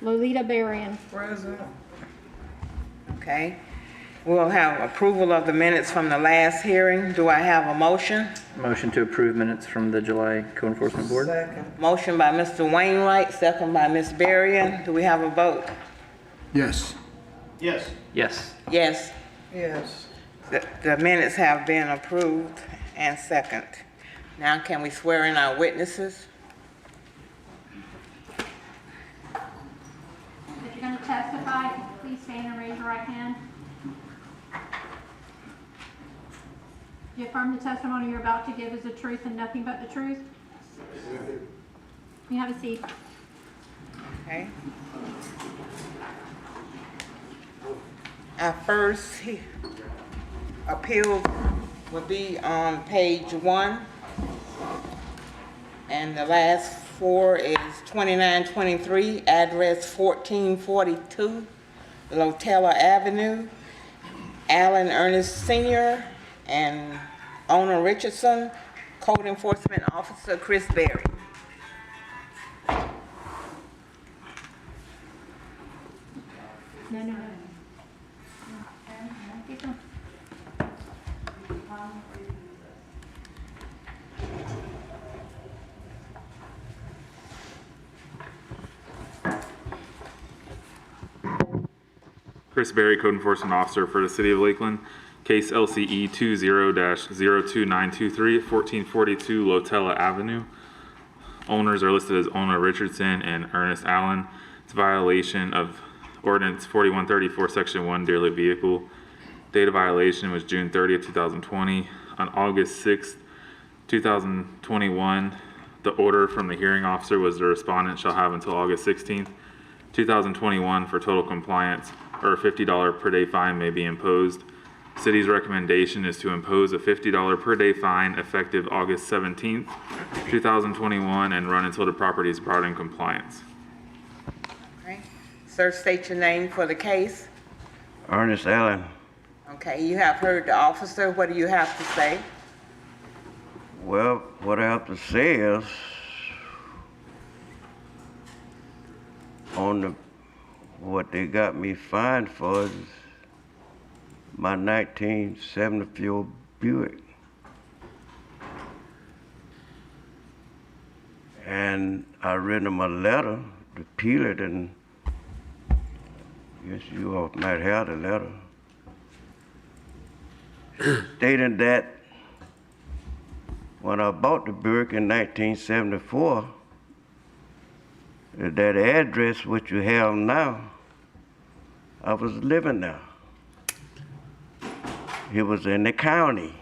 Lolita Berrien. Present. Okay. We'll have approval of the minutes from the last hearing. Do I have a motion? Motion to approve minutes from the July Code Enforcement Board. Second. Motion by Mr. Wainwright, second by Ms. Berrien. Do we have a vote? Yes. Yes. Yes. Yes. Yes. The minutes have been approved and second. Now can we swear in our witnesses? If you're going to testify, please stand and raise your right hand. Do you affirm the testimony you're about to give is the truth and nothing but the truth? You have a seat. Okay. Our first appeal will be on page 1. And the last 4 is 2923, address 1442, Lotella Avenue, Allen Ernest Sr. and owner Richardson, Code Enforcement Officer Chris Berry. No. Keep going. Chris Berry, Code Enforcement Officer for the City of Lakeland. Case LCE 20-02923, 1442 Lotella Avenue. Owners are listed as owner Richardson and Ernest Allen. It's a violation of Ordinance 4134, Section 1, Derelict Vehicle. Date of violation was June 30th, 2020. On August 6th, 2021, the order from the hearing officer was the respondent shall have until August 16th, 2021 for total compliance, or a $50 per day fine may be imposed. City's recommendation is to impose a $50 per day fine effective August 17th, 2021 and run until the property is brought in compliance. Okay. Sir, state your name for the case. Ernest Allen. Okay, you have heard the officer. What do you have to say? Well, what I have to say is, what they got me fined for is my 1974 Buick. And I written them a letter to appeal it, and yes, you all might have the letter, stating that when I bought the Buick in 1974, that address which you have now, I was living there. It was in the county.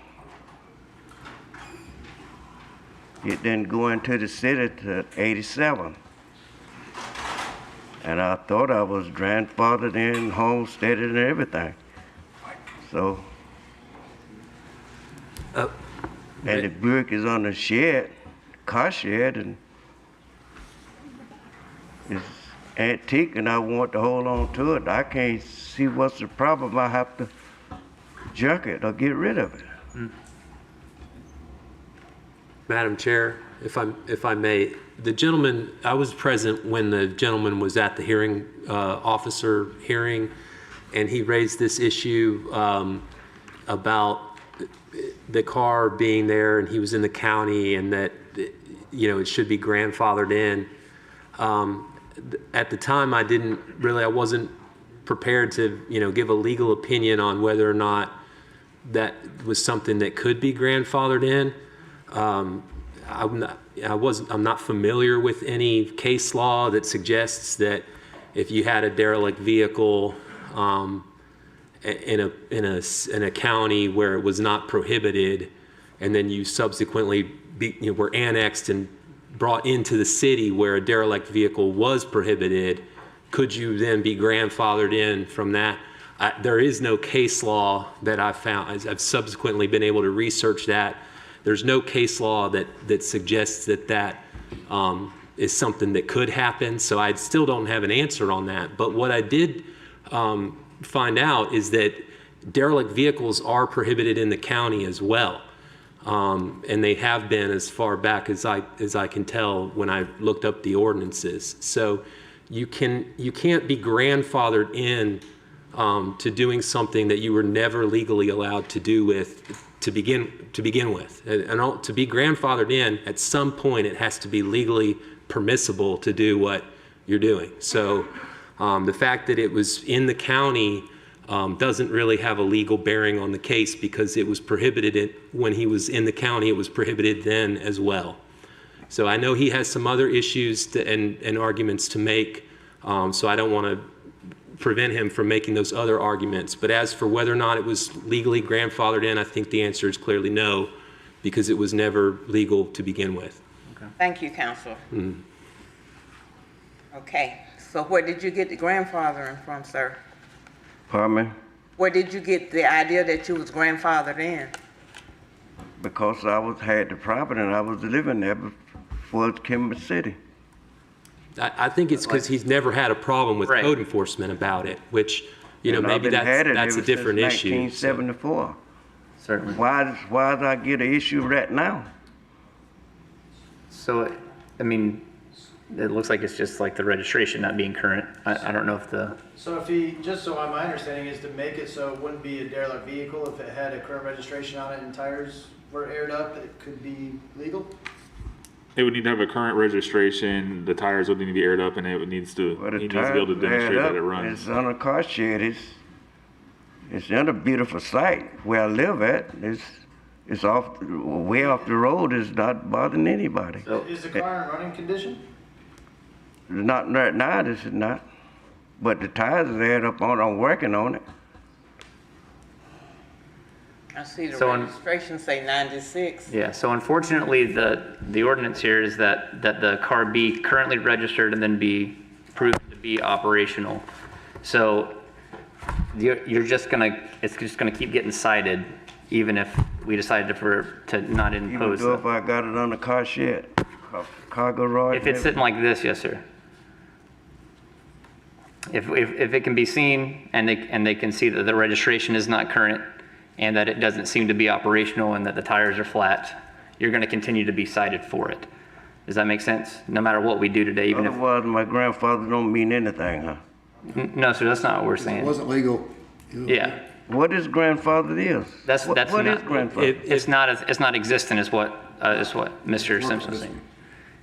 It didn't go into the city till 87. And I thought I was grandfathered in, homesteaded and everything. So, and the Buick is on the shed, car shed, and it's antique and I want to hold on to it. I can't see what's the problem. I have to junk it or get rid of it. Madam Chair, if I may, the gentleman, I was present when the gentleman was at the hearing officer hearing, and he raised this issue about the car being there, and he was in the county, and that it should be grandfathered in. At the time, I wasn't prepared to give a legal opinion on whether or not that was something that could be grandfathered in. I'm not familiar with any case law that suggests that if you had a derelict vehicle in a county where it was not prohibited, and then you subsequently were annexed and brought into the city where a derelict vehicle was prohibited, could you then be grandfathered in from that? There is no case law that I've found. I've subsequently been able to research that. There's no case law that suggests that is something that could happen, so I still don't have an answer on that. But what I did find out is that derelict vehicles are prohibited in the county as well. And they have been as far back as I can tell when I looked up the ordinances. So you can't be grandfathered in to doing something that you were never legally allowed to do to begin with. And to be grandfathered in, at some point, it has to be legally permissible to do what you're doing. So the fact that it was in the county doesn't really have a legal bearing on the case, because it was prohibited when he was in the county. It was prohibited then as well. So I know he has some other issues and arguments to make, so I don't want to prevent him from making those other arguments. But as for whether or not it was legally grandfathered in, I think the answer is clearly no, because it was never legal to begin with. Thank you, Counselor. Okay, so where did you get the grandfathering from, sir? Pardon me? Where did you get the idea that you was grandfathered in? Because had the property and I was living there before it came to city. I think it's because he's never had a problem with Right. code enforcement about it, which, you know, And maybe I've been had it that's a ever different since issue. 1974. Certainly. Why does I get an issue right now? So, I mean, it looks like it's just like the registration not being current. I don't know if the, So if he, just so my understanding is to make it so it wouldn't be a derelict vehicle, if it had a current registration on it and tires were aired up, it could be legal? It would need to have a current registration, the tires would need to be aired up, and he needs to Well, the be able to tires demonstrate aired that it up. runs. It's on a car shed. It's in a beautiful site where I live at. It's way off the road. It's not bothering anybody. so, Is the car in running condition? Not right now, this is not. But the tires are aired up on, I'm working on it. I see the So registration say 96. yeah, so unfortunately, the ordinance here is that the car be currently registered and then be proven to be operational. So you're just it's just gonna keep getting cited, even if we decided to not Even impose though it. if I got it on the car shed, car garage. If it's sitting like this, yes, sir. If it can be seen and they can see that the registration is not current and that it doesn't seem to be operational and that the tires are flat, you're going to continue to be cited for it. Does that make sense? No matter what we do today, even if, Otherwise, my grandfather don't mean anything, huh? no, sir, that's not what we're It saying. wasn't legal. Yeah, What is grandfather is? that's What not, is grandfather? it's not existent is what Mr. Simpson's saying.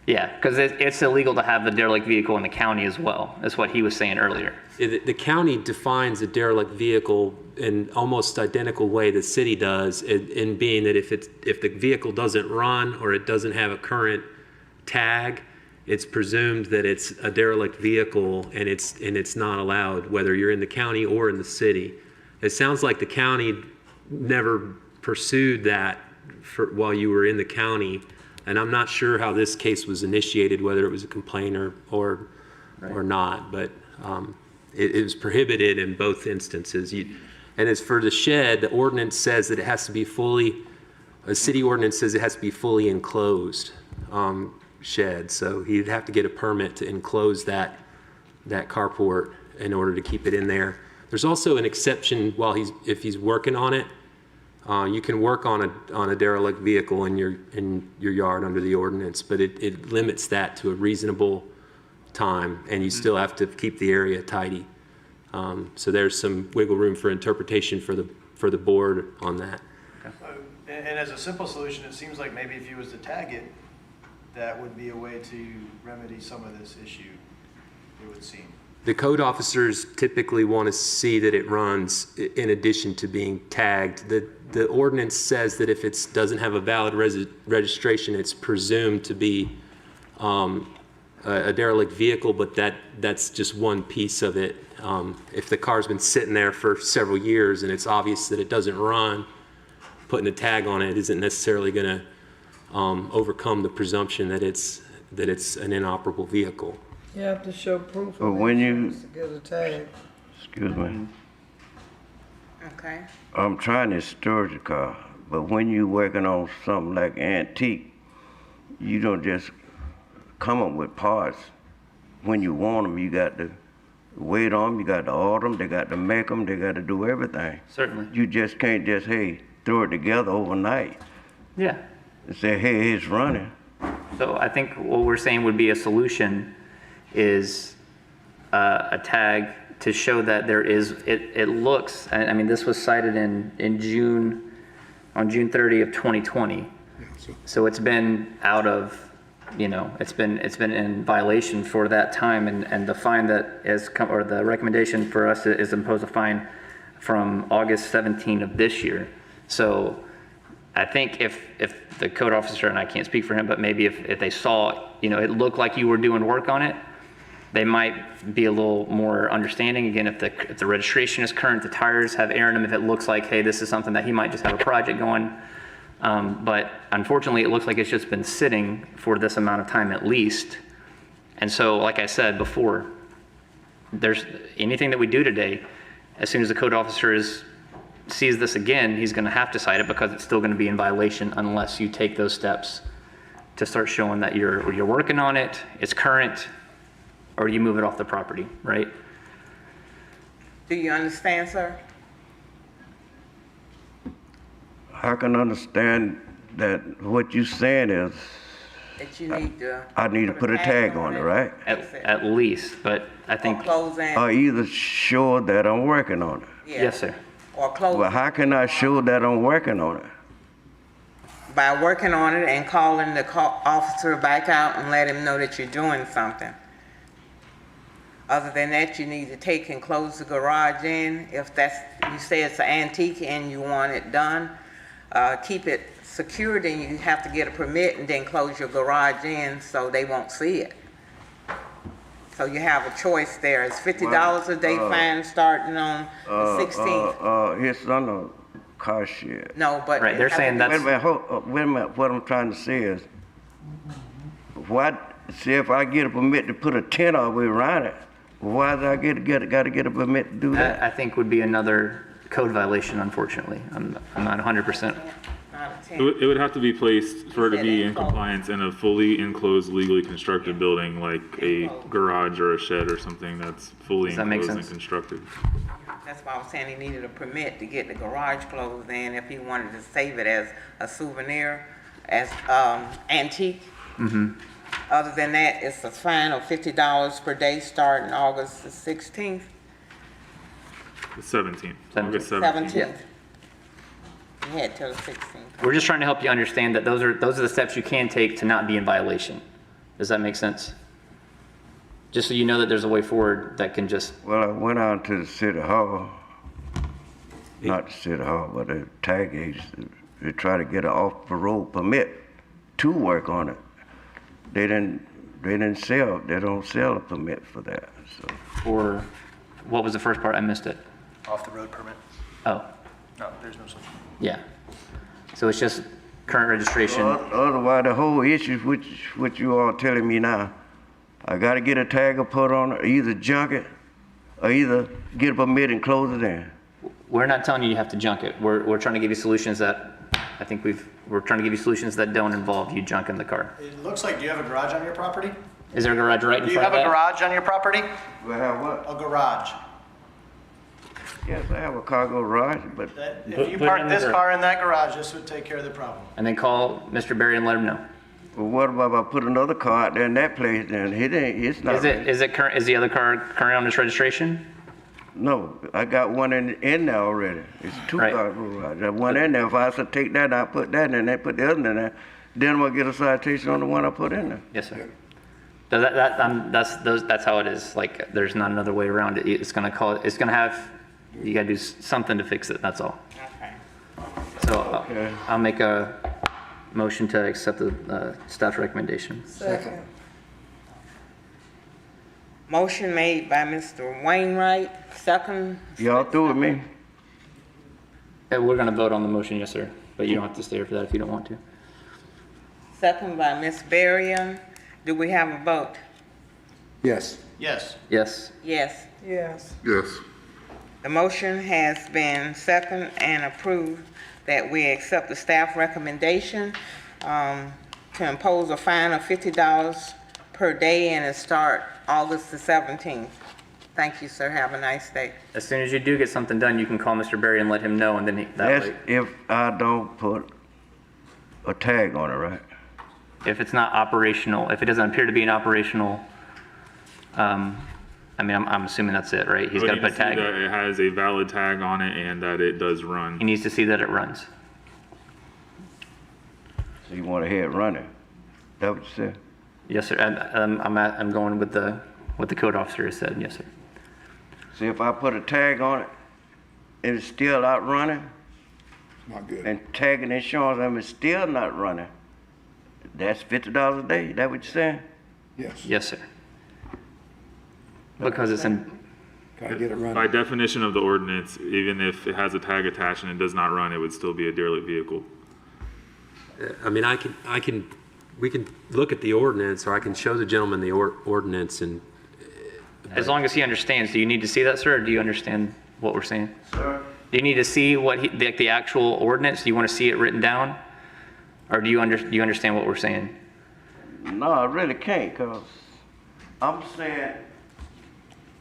Yeah, because it's illegal to have the derelict vehicle in the county as well. That's what he was saying earlier. The county defines a derelict vehicle in almost identical way the city does, in being that if the vehicle doesn't run or it doesn't have a current tag, it's presumed that it's a derelict vehicle and it's not allowed, whether you're in the county or in the city. It sounds like the county never pursued that while you were in the county, and I'm not sure how this case was initiated, whether it was a complaint or not, but it was prohibited in both instances. And as for the shed, the ordinance says that it has to be a city ordinance says it has to be fully enclosed shed. So he'd have to get a permit to enclose that carport in order to keep it in there. There's also an exception if he's working on it. You can work on a derelict vehicle in your yard under the ordinance, but it limits that to a reasonable time, and you still have to keep the area tidy. So there's some wiggle room for interpretation for the board on that. And as a simple solution, it seems like maybe if you was to tag it, that would be a way to remedy some of this issue, it would seem. The code officers typically want to see that it runs in addition to being tagged. The ordinance says that if it doesn't have a valid registration, it's presumed to be a derelict vehicle, but that's just one piece of it. If the car's been sitting there for several years and it's obvious that it doesn't run, putting a tag on it isn't necessarily going to overcome the presumption that it's an inoperable vehicle. You have to show proof But of when you- insurance to get a tag. Excuse me. Okay. I'm trying to storage the car, but when you working on something like antique, you don't just come up with parts. When you want them, you got to wait on them, you got to order them, they got to make them, they got to do everything. Certainly. You just can't just, hey, throw it together overnight Yeah. and say, hey, it's running. So I think what we're saying would be a solution is a tag to show that there is, it looks, I mean, this was cited in June, on June 30 of 2020. So it's been out of, you know, it's been in violation for that time, and the fine that is, or the recommendation for us is impose a fine from August 17 of this year. So I think if the code officer, and I can't speak for him, but maybe if they saw, you know, it looked like you were doing work on it, they might be a little more understanding. Again, if the registration is current, the tires have air in them, if it looks like, hey, this is something that he might just have a project going. But unfortunately, it looks like it's just been sitting for this amount of time at least. And so, like I said before, there's anything that we do today, as soon as the code officer sees this again, he's gonna have to cite it because it's still gonna be in violation unless you take those steps to start showing that you're working on it, it's current, or you move it off the property, right? Do you understand, sir? I can understand that what you're saying is That you need to. I need to put a tag on it, right? At least, but I Or think, close in. Or either show that I'm working on it. Yeah. yes, sir. Or close Well, how can I show that I'm working on it? by working on it and calling the officer back out and let him know that you're doing something. Other than that, you need to take and close the garage in. If that's, you say it's an antique and you want it done, keep it secured, and you have to get a permit and then close your garage in so they won't see it. So you have a choice there. It's $50 a day fine starting on the 16th. It's on a car shed. No, but. Right, they're saying Wait a that's, minute, wait a minute, what I'm trying to say is, see if I get a permit to put a tent all the way around it, why do I gotta get a permit to do that that? I think would be another code violation, unfortunately. I'm not 100%. Not a tent. It would have to be placed for it to said be in enclosed. compliance in a fully enclosed, legally constructed building, like a Enclosed. garage or a shed or something that's fully Does that make enclosed and sense? constructed. That's why I was saying he needed a permit to get the garage closed in if he wanted to save it as a souvenir, as antique. Other than that, it's a fine of $50 per day starting August the 16th, The 17th, 17th. August 17th. 17th. You had till the 16th. We're just trying to help you understand that those are the steps you can take to not be in violation. Does that make sense? Just so you know that there's a way forward that can just, Well, I went out to the city hall, not the city hall, but the tag agency, to try to get an off-the-road permit to work on it. They don't sell a permit for that, so. or, what was the first part? I missed it. Off-the-road permit? Oh, No, there's no such. yeah. So it's just current registration. Otherwise, the whole issue, which you all telling me now, I gotta get a tag put on it, either junk it, or either get a permit and close it in. We're not telling you you have to junk it. We're trying to give you solutions that, I think we're trying to give you solutions that don't involve you junking the car. It looks like, do you have a garage on your property? Is there a garage right in Do you front have of a that? garage on your property? Do I have what? A garage. Yes, I have a cargo garage, but That, if Put you it in park the this garage. car in that garage, this would take care of the problem. And then call Mr. Berry and let him know. well, what about if I put another car out there in that place, then it's not. Is it current, is the other car current on this registration? No, I got one in there already. It's two Right. car garage. There's one in there. If I said take that out, put that in there, put the other in there, then I'm gonna get a citation on the one I put in there. Yes, sir. So that's how it is. Like, there's not another way around it. It's gonna have, you gotta do something to fix it, that's all. Okay. So Okay. I'll make a motion to accept the staff's recommendation. Second. Motion made by Mr. Wainwright, second. Y'all through with me? We're gonna vote on the motion, yes, sir. But you don't have to stay here for that if you don't want to. Second by Ms. Berrien. Do we have a vote? Yes. Yes. Yes. Yes. Yes. Yes. The motion has been second and approved that we accept the staff recommendation to impose a fine of $50 per day and it start August the 17th. Thank you, sir. Have a nice day. As soon as you do get something done, you can call Mr. Berry and let him know, and then that That's way, if I don't put a tag on it, right? if it's not operational, if it doesn't appear to be an operational I mean, I'm assuming that's it, right? He's We got need to to put see tag. that it has a valid tag on it and that it does run. He needs to see that it runs. So you want to have it running? That what you said? Yes, sir. I'm going with what the code officer has said. Yes, sir. See, if I put a tag on it, and it's still out running, Not good. and tagging insurance, and it's still not running, that's $50 a day. That what you're saying? Yes. Yes, sir. Because it's in, Gotta get it By running. definition of the ordinance, even if it has a tag attached and it does not run, it would still be a derelict vehicle. I mean, we can look at the ordinance, or I can show the gentleman the ordinance, and as long as he understands. Do you need to see that, sir, or do you understand what we're saying? Sir? Do you need to see what the actual ordinance? Do you want to see it written down? Or do you understand what we're saying? No, I really can't, cause I'm saying,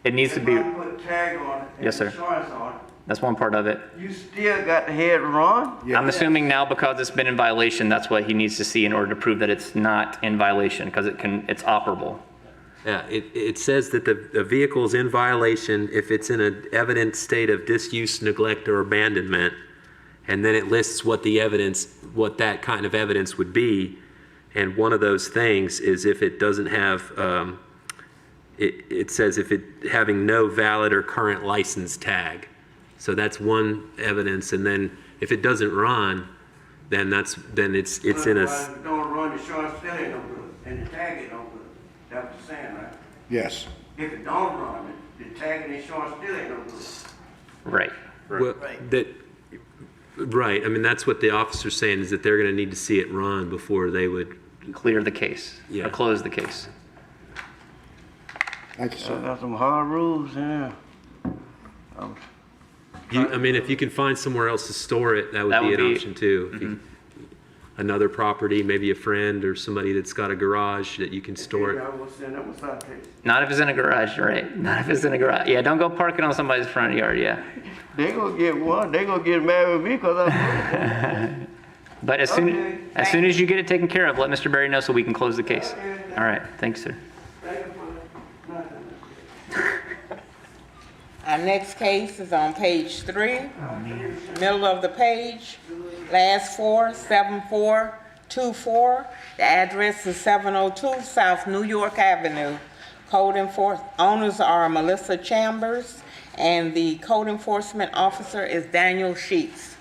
It needs to if be, I put a tag on it and Yes, sir. insurance on it, that's one part of it. you still got to have it run? I'm assuming now because it's been in violation, that's what he needs to see in order to prove that it's not in violation, because it's operable. yeah, it says that the vehicle is in violation if it's in an evident state of disuse, neglect, or abandonment, and then it lists what that kind of evidence would be, and one of those things is if it doesn't have, it says if it having no valid or current license tag. So that's one evidence, and then if it doesn't run, then it's in a, If it don't run, the insurance still ain't no good, and the tag ain't no good. That's what you're saying, right? Yes. If it don't run, the tag and the insurance still ain't no good. Right. well, right, I mean, that's what the officer's saying, is that they're gonna need to see it run before they would, Clear the case, Yeah. or close the case. Thank you, I sir. got some hard rules, yeah. I mean, if you can find somewhere else to store it, that That would would be an be- option too. If you- Another property, maybe a friend or somebody that's got a garage that you can store it. I will send up a citation. Not if it's in a garage, right? Not if it's in a garage. Yeah, don't go park it on somebody's front yard, yeah. They gonna get one, they gonna get mad with me because I But as Okay, soon as you get it taken care of, let Mr. Berry know so we can close the case. All right, thanks, sir. Our next case is on page 3, middle of the page, last 4, 7424. The address is 702 South New York Avenue. Owners are Melissa Chambers, and the code enforcement officer is Daniel Sheets.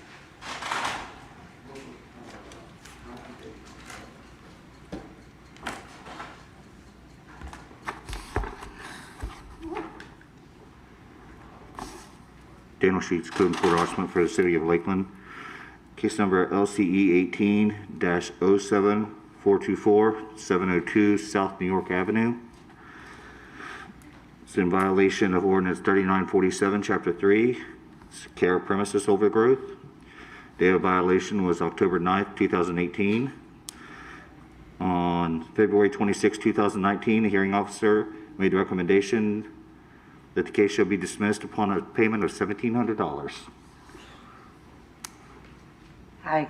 Daniel Sheets, Code Enforcement for the City of Lakeland. Case number LCE 18-07424, 702 South New York Avenue. It's in violation of Ordinance 3947, Chapter 3, it's care of premises overgrowth. Date of violation was October 9th, 2018. On February 26, 2019, the hearing officer made a recommendation that the case shall be dismissed upon a payment of $1,700. Hi.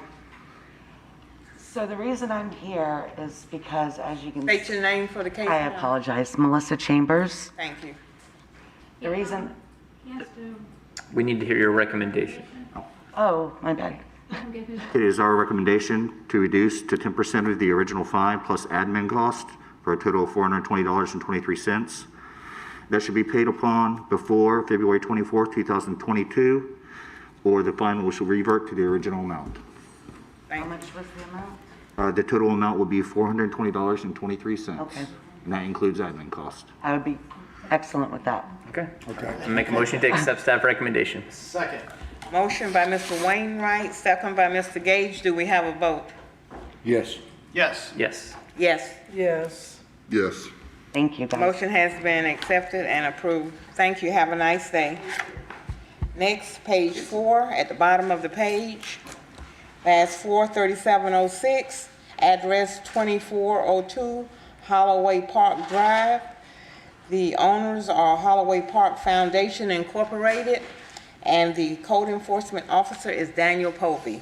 So the reason I'm here is because, as you can State your name for the case. I apologize, Melissa Chambers. Thank you. The reason, Yes, do. We need to hear your recommendation. oh, my bad. You can get his It is our recommendation to reduce to 10% of the original fine plus admin cost for a total of $420.23. That should be paid upon before February 24th, 2022, or the fine will revert to the original amount. How much was the amount? The total amount will be $420.23. Okay. And that includes admin cost. I would be excellent with that. Okay. Okay. Make a motion to accept staff recommendation. Second. Motion by Mr. Wainwright, second by Mr. Gage. Do we have a vote? Yes. Yes. Yes. Yes. Yes. Yes. Thank you, guys. Motion has been accepted and approved. Thank you. Have a nice day. Next, page 4, at the bottom of the page. Last 4, 3706, address 2402 Holloway Park Drive. The owners are Holloway Park Foundation Incorporated, and the code enforcement officer is Daniel Povey.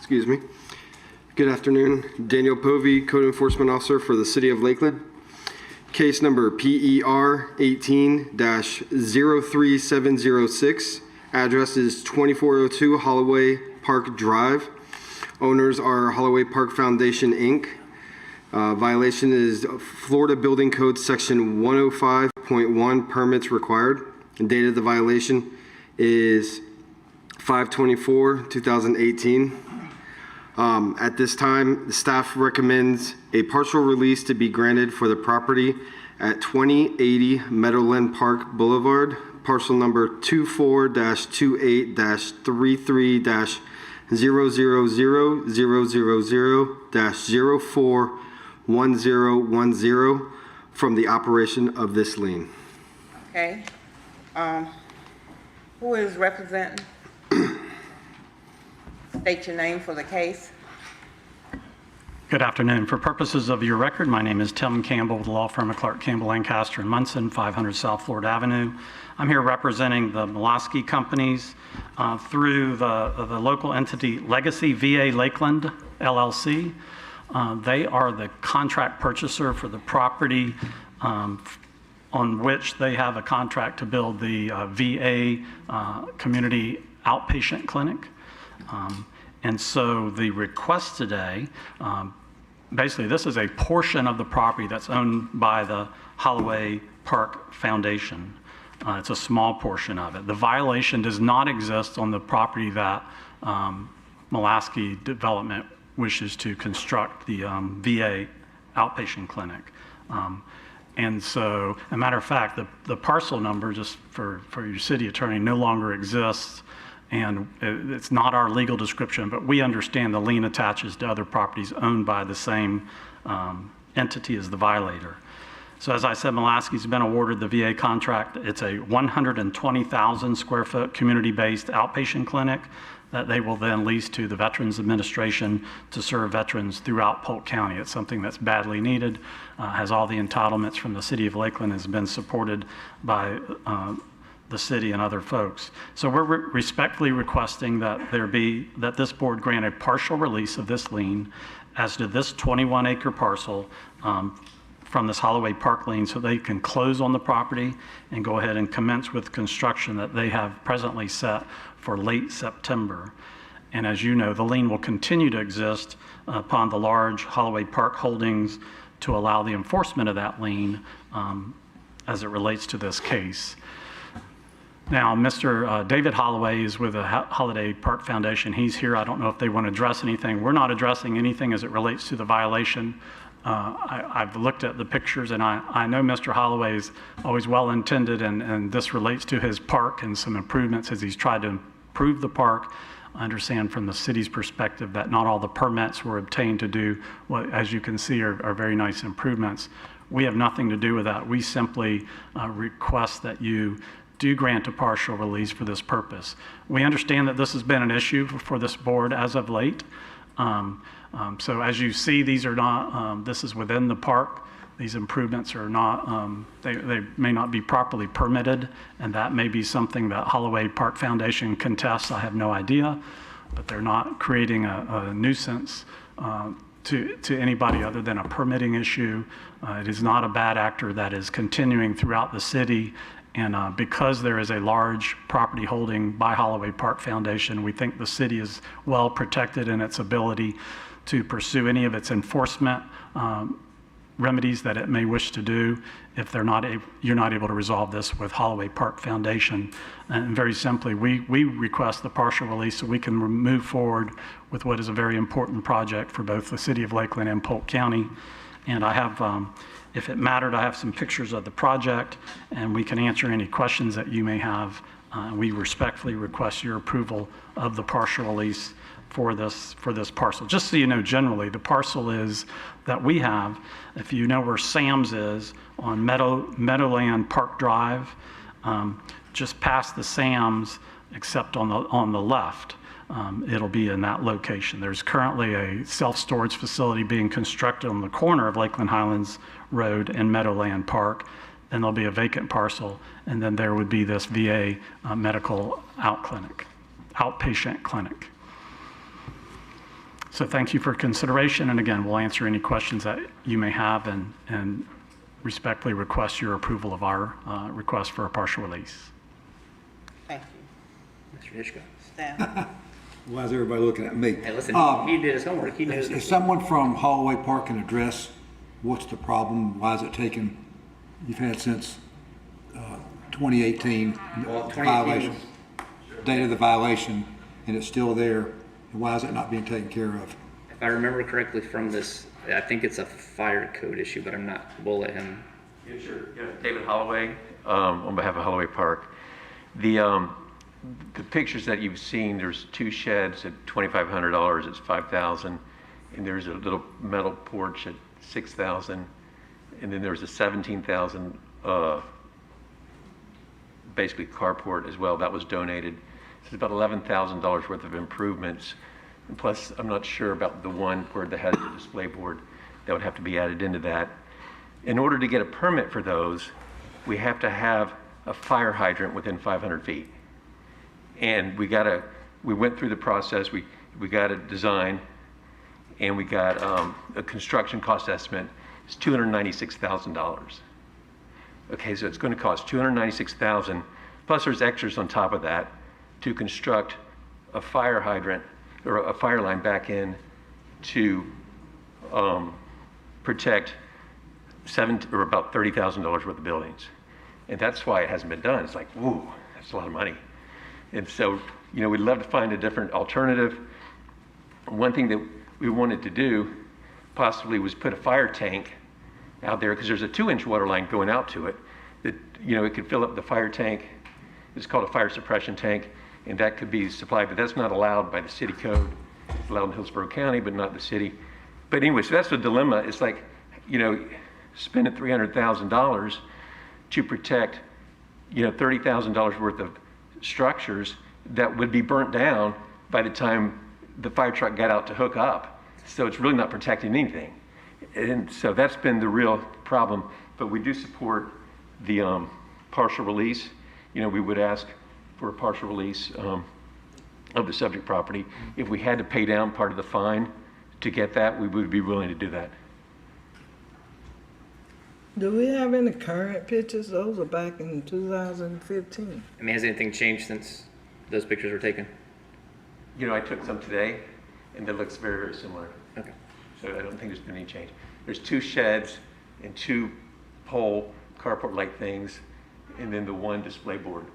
Excuse me. Good afternoon. Daniel Povey, Code Enforcement Officer for the City of Lakeland. Case number PER 18-03706. Address is 2402 Holloway Park Drive. Owners are Holloway Park Foundation, Inc. Violation is Florida Building Code Section 105.1, permits required. The date of the violation is 5/24/2018. At this time, the staff recommends a partial release to be granted for the property at 2080 Meadowland Park Boulevard, parcel number 24-28-3300000-041010 from the operation of this lien. Okay. Who is representing? State your name for the case. Good afternoon. For purposes of your record, my name is Tim Campbell with the law firm of Clark Campbell, Lancaster & Munson, 500 South Florida Avenue. I'm here representing the Mulaski companies through the local entity Legacy VA Lakeland, LLC. They are the contract purchaser for the property on which they have a contract to build the VA community outpatient clinic. And so the request today, basically this is a portion of the property that's owned by the Holloway Park Foundation. It's a small portion of it. The violation does not exist on the property that Mulaski Development wishes to construct the VA outpatient clinic. And so, as a matter of fact, the parcel number, just for your city attorney, no longer exists. And it's not our legal description, but we understand the lien attaches to other properties owned by the same entity as the violator. So as I said, Mulaski's been awarded the VA contract. It's a 120,000 square foot community-based outpatient clinic that they will then lease to the Veterans Administration to serve veterans throughout Polk County. It's something that's badly needed, has all the entitlements from the City of Lakeland, has been supported by the city and other folks. So we're respectfully requesting that that this board grant a partial release of this lien as to this 21-acre parcel from this Holloway Park lien so they can close on the property and go ahead and commence with construction that they have presently set for late September. And as you know, the lien will continue to exist upon the large Holloway Park holdings to allow the enforcement of that lien as it relates to this case. Now, Mr. David Holloway is with the Holiday Park Foundation. He's here. I don't know if they want to address anything. We're not addressing anything as it relates to the violation. I've looked at the pictures, and I know Mr. Holloway is always well-intended, and this relates to his park and some improvements as he's tried to improve the park. I understand from the city's perspective that not all the permits were obtained to do what, as you can see, are very nice improvements. We have nothing to do with that. We simply request that you do grant a partial release for this purpose. We understand that this has been an issue for this board as of late. So as you see, these are not, this is within the park. These improvements are not, they may not be properly permitted, and that may be something that Holloway Park Foundation contests. I have no idea, but they're not creating a nuisance to anybody other than a permitting issue. It is not a bad actor that is continuing throughout the city. And because there is a large property holding by Holloway Park Foundation, we think the city is well protected in its ability to pursue any of its enforcement remedies that it may wish to do if you're not able to resolve this with Holloway Park Foundation. And very simply, we request the partial release so we can move forward with what is a very important project for both the City of Lakeland and Polk County. And I have, if it mattered, I have some pictures of the project, and we can answer any questions that you may have. We respectfully request your approval of the partial release for this parcel. Just so you know, generally, the parcel is that we have, if you know where Sam's is, on Meadowland Park Drive, just past the Sam's, except on the left. It'll be in that location. There's currently a self-storage facility being constructed on the corner of Lakeland Highlands Road and Meadowland Park. Then there'll be a vacant parcel, and then there would be this VA medical outpatient clinic. So thank you for consideration, and again, we'll answer any questions that you may have and respectfully request your approval of our request for a partial release. Thank you. Mr. Hitchcock. Staff? Why is everybody looking at me? Hey, listen, he did his homework. He knows. If someone from Holloway Park can address what's the problem, why is it taking, you've had since 2018, Well, 2018 violation, date of the violation, and it's still there, and why is it not being taken care of? If I remember correctly from this, I think it's a fire code issue, but I'm not, we'll let him. Yeah, sure. Yeah, David Holloway, on behalf of Holloway Park. The pictures that you've seen, there's 2 sheds at $2,500, it's $5,000, and there's a little metal porch at $6,000, and then there's a $17,000 basically carport as well, that was donated. So it's about $11,000 worth of improvements. And plus, I'm not sure about the one where they had the display board that would have to be added into that. In order to get a permit for those, we have to have a fire hydrant within 500 feet. And we went through the process, we got a design, and we got a construction cost estimate. It's $296,000. Okay, so it's going to cost $296,000, plus there's extras on top of that to construct a fire hydrant or a fire line back in to protect about $30,000 worth of buildings. And that's why it hasn't been done. It's like, whoa, that's a lot of money. And so, we'd love to find a different alternative. One thing that we wanted to do possibly was put a fire tank out there, because there's a 2-inch water line going out to it that, it could fill up the fire tank. It's called a fire suppression tank, and that could be supplied, but that's not allowed by the city code. It's allowed in Hillsborough County, but not the city. But anyway, so that's the dilemma. It's like, spending $300,000 to protect, $30,000 worth of structures that would be burnt down by the time the fire truck got out to hook up. So it's really not protecting anything. And so that's been the real problem. But we do support the partial release. We would ask for a partial release of the subject property. If we had to pay down part of the fine to get that, we would be willing to do that. Do we have any current pictures? Those are back in 2015. I mean, has anything changed since those pictures were taken? I took some today, and it looks very, very similar. Okay. So I don't think there's been any change. There's 2 sheds and 2 pole carport-like things, and then the 1 display board,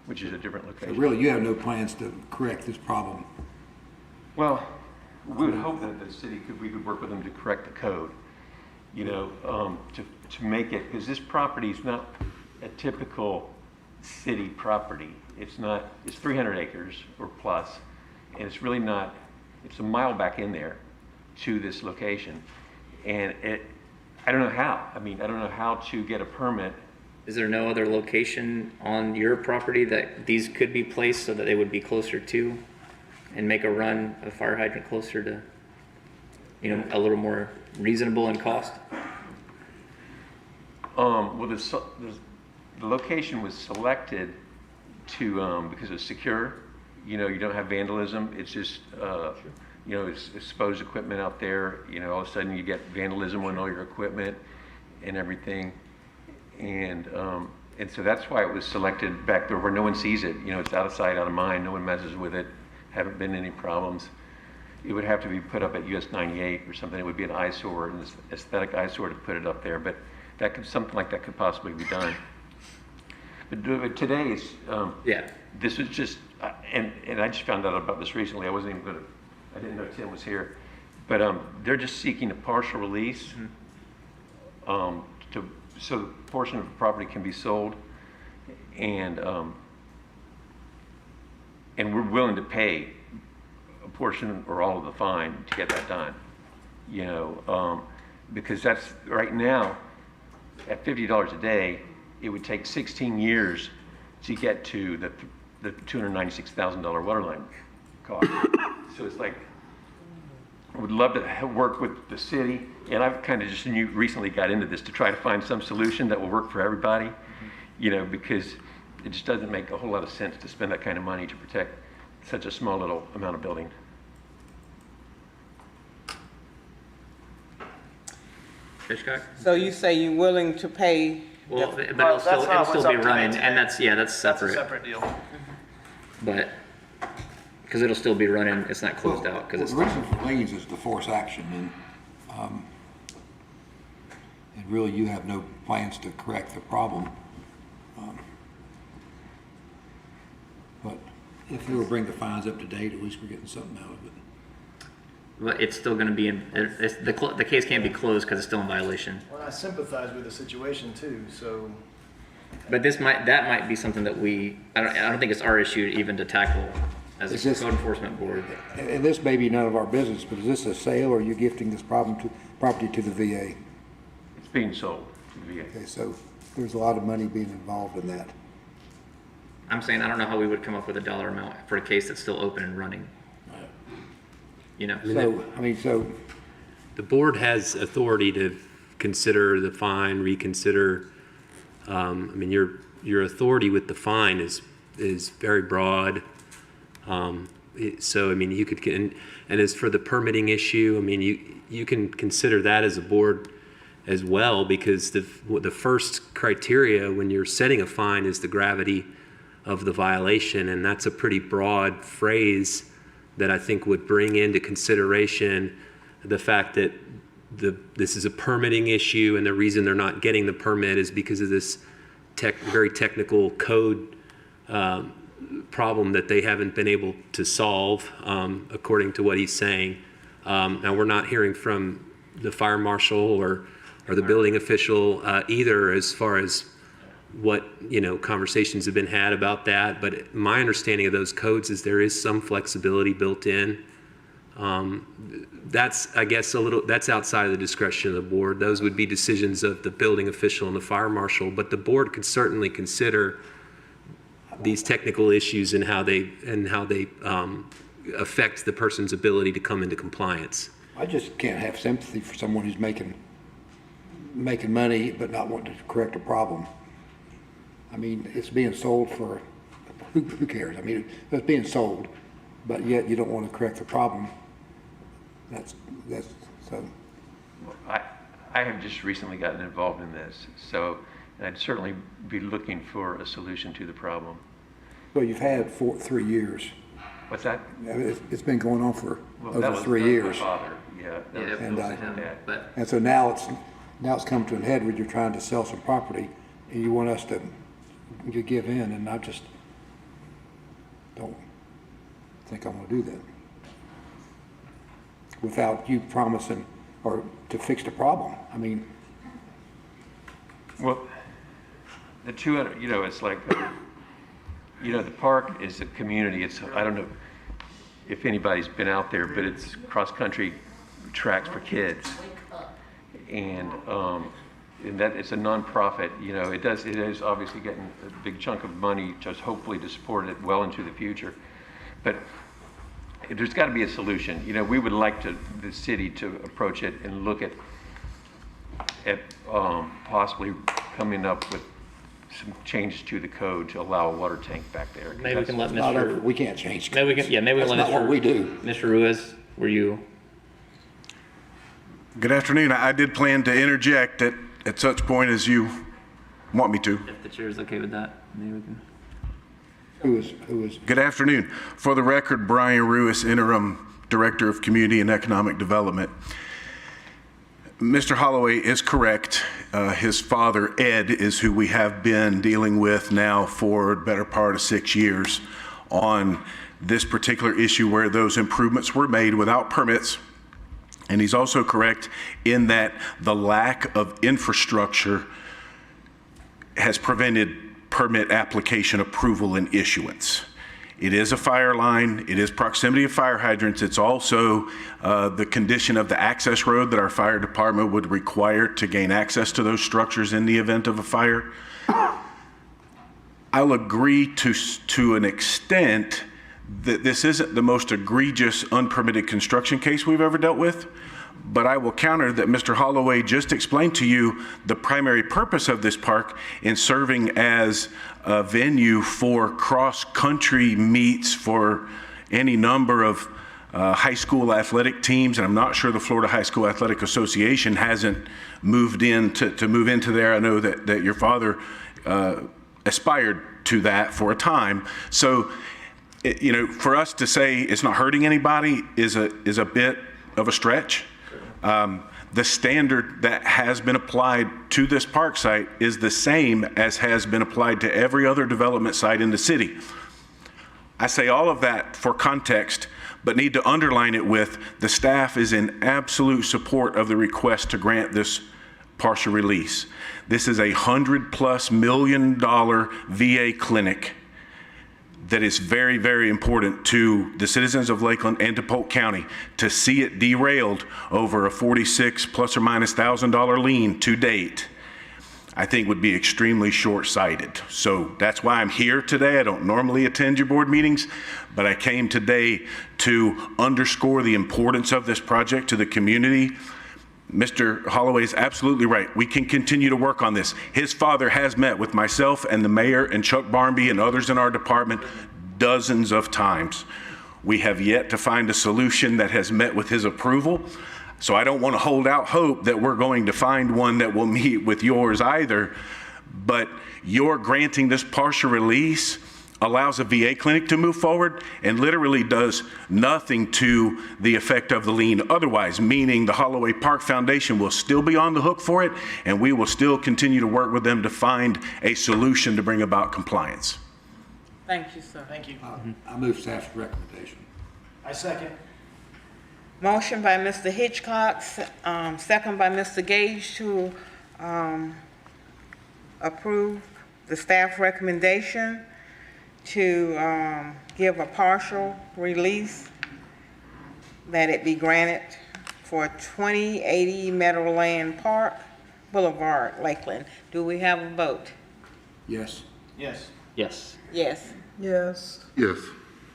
which is a different So location. really, you have no plans to correct this problem? Well, we would hope that we could work with them to correct the code, to make it, because this property is not a typical city property. It's 300 acres or plus, and it's really not, it's a mile back in there to this location. And I don't know how. I don't know how to get a permit. Is there no other location on your property that these could be placed so that they would be closer to and make a fire hydrant closer to, a little more reasonable in cost? Well, the location was selected because it's secure. You don't have vandalism. It's just, it's exposed equipment out there. All of a sudden you get vandalism on all your equipment and everything. And so that's why it was selected back there where no one sees it. It's out of sight, out of mind. No one messes with it. Haven't been any problems. It would have to be put up at US 98 or something. It would be an eyesore, an aesthetic eyesore to put it up there. But something like that could possibly be done. But today is, this is just, and I just found out about this recently. I didn't know Tim was here. But they're just seeking a partial release so the portion of the property can be sold, and we're willing to pay a portion or all of the fine to get that done. Because that's right now at $50 a day, it would take 16 years to get to the $296,000 water line cost. So it's like, I would love to work with the city, and I've kind of just recently got into this to try to find some solution that will work for everybody, because it just doesn't make a whole lot of sense to spend that kind of money to protect such a small little amount of building. Fishcock? So you say you're willing to pay? Well, the- but Well, it'll that's still, not it'll still what's be up to running, me and that's That's a separate. separate deal. But, because it'll still be running, it's not closed out, because it's, The reason for liens is to force action, and really you have no plans to correct the problem. But if you were bring the fines up to date, at least we're getting something out of it. but it's still gonna be in, the case can't be closed because it's still in violation. Well, I sympathize with the situation too, so. But that might be something that I don't think it's our issue even to tackle as Is a this- code enforcement board. And this may be none of our business, but is this a sale or are you gifting this property to the VA? It's being sold to the VA. Okay, so there's a lot of money being involved in that. I'm saying, I don't know how we would come up with a dollar amount for a case that's still open and running. You know? So, The board has authority to consider the fine, reconsider. Your authority with the fine is very broad. You could get, and as for the permitting issue, you can consider that as a board as well, because the first criteria when you're setting a fine is the gravity of the violation, and that's a pretty broad phrase that I think would bring into consideration the fact that this is a permitting issue, and the reason they're not getting the permit is because of this very technical code problem that they haven't been able to solve, according to what he's saying. Now, we're not hearing from the fire marshal or the building official either, as far as what conversations have been had about that. But my understanding of those codes is there is some flexibility built in. That's, I guess, that's outside of the discretion of the board. Those would be decisions of the building official and the fire marshal, but the board could certainly consider these technical issues and how they affect the person's ability to come into compliance. I just can't have sympathy for someone who's making money but not wanting to correct a problem. It's being sold for, who cares? It's being sold, but yet you don't want to correct the problem. That's so. I have just recently gotten involved in this, so I'd certainly be looking for a solution to the problem. Well, you've had 3 years. What's that? It's been going on for That over was 3 my years. father, yeah. And so now it's come to a head where you're trying to sell some property and you want us to give in, and I just don't think I'm going to do that without you promising or to fix the problem. Well, the 200, it's like, the park is a community. I don't know if anybody's been out there, but it's cross-country tracks for kids. And that it's a nonprofit, it is obviously getting a big chunk of money just hopefully to support it well into the future. But there's got to be a solution. We would like the city to approach it and look at possibly coming up with some changes to the code to allow a water tank back there. Maybe we can let We can't change. Maybe we can let That's not what we do. Mr. Ruiz, were you? Good afternoon. I did plan to interject at such point as you want me to. If the chair is okay with that, maybe we can. Who is? Good afternoon. For the record, Brian Ruiz, Interim Director of Community and Economic Development. Mr. Holloway is correct. His father, Ed, is who we have been dealing with now for the better part of 6 years on this particular issue where those improvements were made without permits. And he's also correct in that the lack of infrastructure has prevented permit application approval and issuance. It is a fire line, it is proximity of fire hydrants, it's also the condition of the access road that our fire department would require to gain access to those structures in the event of a fire. I'll agree to an extent that this isn't the most egregious unpermitted construction case we've ever dealt with, but I will counter that Mr. Holloway just explained to you the primary purpose of this park in serving as a venue for cross-country meets for any number of high school athletic teams, and I'm not sure the Florida High School Athletic Association hasn't moved in to move into there. I know that your father aspired to that for a time. So, for us to say it's not hurting anybody is a bit of a stretch. The standard that has been applied to this park site is the same as has been applied to every other development site in the city. I say all of that for context, but need to underline it with the staff is in absolute support of the request to grant this partial release. This is $100+ million VA clinic that is very, very important to the citizens of Lakeland and to Polk County. To see it derailed over a $46,000+ lien to date, I think would be extremely short-sighted. So that's why I'm here today. I don't normally attend your board meetings, but I came today to underscore the importance of this project to the community. Mr. Holloway is absolutely right. We can continue to work on this. His father has met with myself and the mayor and Chuck Barnby and others in our department dozens of times. We have yet to find a solution that has met with his approval. So I don't want to hold out hope that we're going to find one that will meet with yours either. But your granting this partial release allows a VA clinic to move forward and literally does nothing to the effect of the lien otherwise, meaning the Holloway Park Foundation will still be on the hook for it, and we will still continue to work with them to find a solution to bring about compliance. Thank you, sir. Thank you. I move staff's recommendation. I second. Motion by Mr. Hitchcock, second by Mr. Gage to approve the staff recommendation to give a partial release, that it be granted for 2080 Meadowland Park Boulevard, Lakeland. Do we have a vote? Yes. Yes. Yes. Yes. Yes. Yes.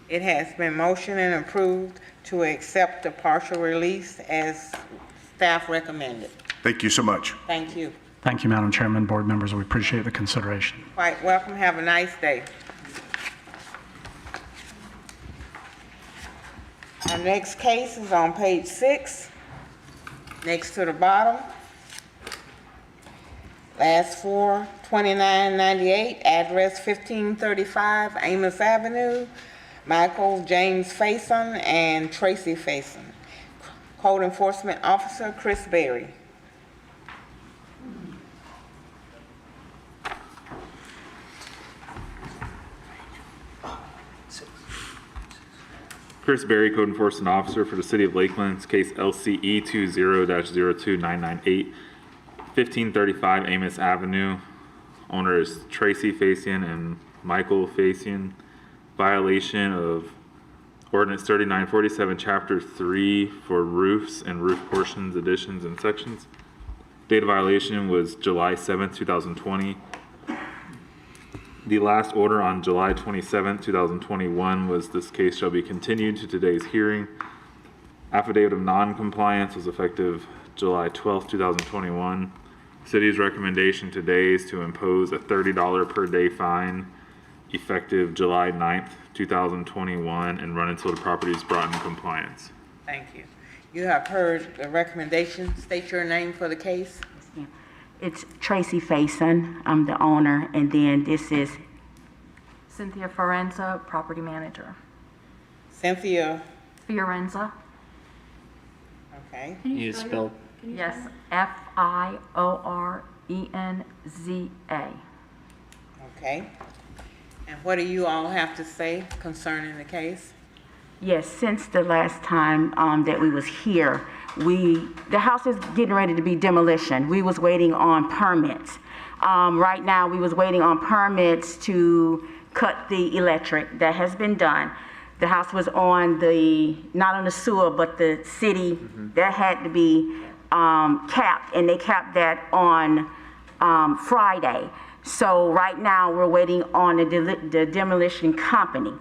It has been motioned and approved to accept the partial release as staff recommended. Thank you so much. Thank you. Thank you, Madam Chairman, board members. We appreciate the consideration. Quite welcome. Have a nice day. Our next case is on page 6, next to the bottom. Last 4/29/98, address 1535 Amos Avenue, Michael James Faison and Tracy Faison. Code Enforcement Officer Chris Berry. Chris Berry, Code Enforcement Officer for the City of Lakeland. It's case LCE 20-02998, 1535 Amos Avenue. Owner is Tracy Faison and Michael Faison. Violation of Ordinance 3947, Chapter 3 for roofs and roof portions, additions, and sections. Date of violation was July 7th, 2020. The last order on July 27th, 2021 was this case shall be continued to today's hearing. Affidavit of Non-Compliance was effective July 12th, 2021. City's recommendation today is to impose a $30 per day fine effective July 9th, 2021 and run until the property is brought in compliance. Thank you. You have heard the recommendation. State your name for the case. It's Tracy Faison, I'm the owner, and then this is Cynthia Fiorenza, property manager. Cynthia. Fiorenza. Okay. You spelled? Yes, Fiorenza. Okay. And what do you all have to say concerning the case? Yes, since the last time that we was here, the house is getting ready to be demolition. We was waiting on permits. Right now, we was waiting on permits to cut the electric. That has been done. The house was on not on the sewer, but the city, that had to be capped, and they capped that on Friday. So right now, we're waiting on the demolition company.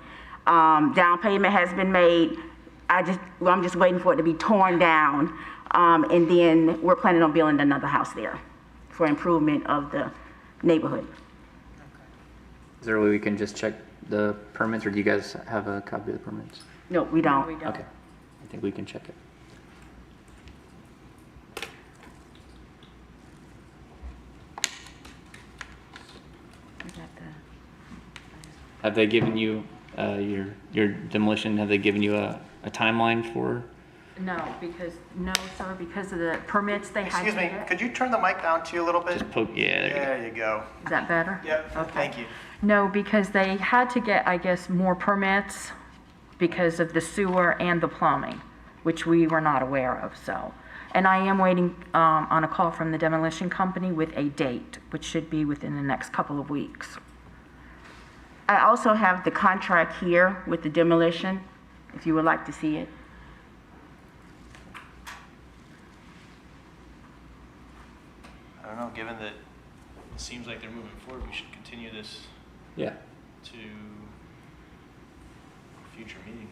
Down payment has been made. I'm just waiting for it to be torn down, and then we're planning on building another house there for improvement of the neighborhood. Is there a way we can just check the permits, or do you guys have a copy of the permits? No, we don't. Okay. I think we can check it. Have they given you, your demolition, have they given you a timeline for? No, sir, because of the permits they had to Excuse me, get. could you turn the mic down to you a little bit? Just poke, yeah, there you go. There you go. Is that better? Yep, Okay. thank you. No, because they had to get, I guess, more permits because of the sewer and the plumbing, which we were not aware of, so. And I am waiting on a call from the demolition company with a date, which should be within the next couple of weeks. I also have the contract here with the demolition, if you would like to see it. I don't know, given that it seems like they're moving forward, we should continue this Yeah. to a future meeting.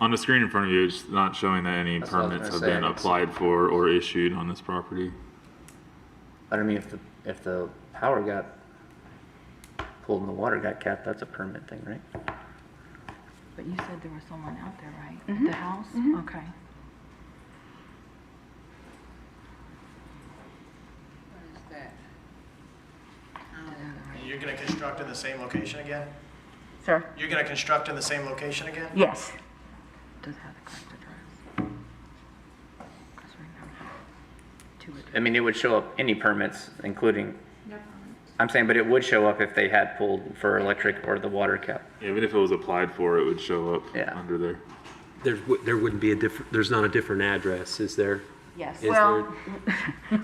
On the screen in front of you, it's not showing that any That's what I was permits gonna have say, I been didn't see applied for or issued on this property. I don't mean if the power got pulled and the water got capped, that's a permit thing, right? But you said there was someone out there, right? At Mhm. the house? Mhm. Okay. You're gonna construct in the same location again? Sir? You're gonna construct in the same location again? Yes. Does have the correct address. 'Cause right now, two addresses. I mean, it would show up any permits, including, I'm saying, but it would show up if they had pulled for electric or the water cap. Even if it was applied for, it would show up Yeah. under there. There wouldn't be there's not a different address, is there? Yes. Is Well,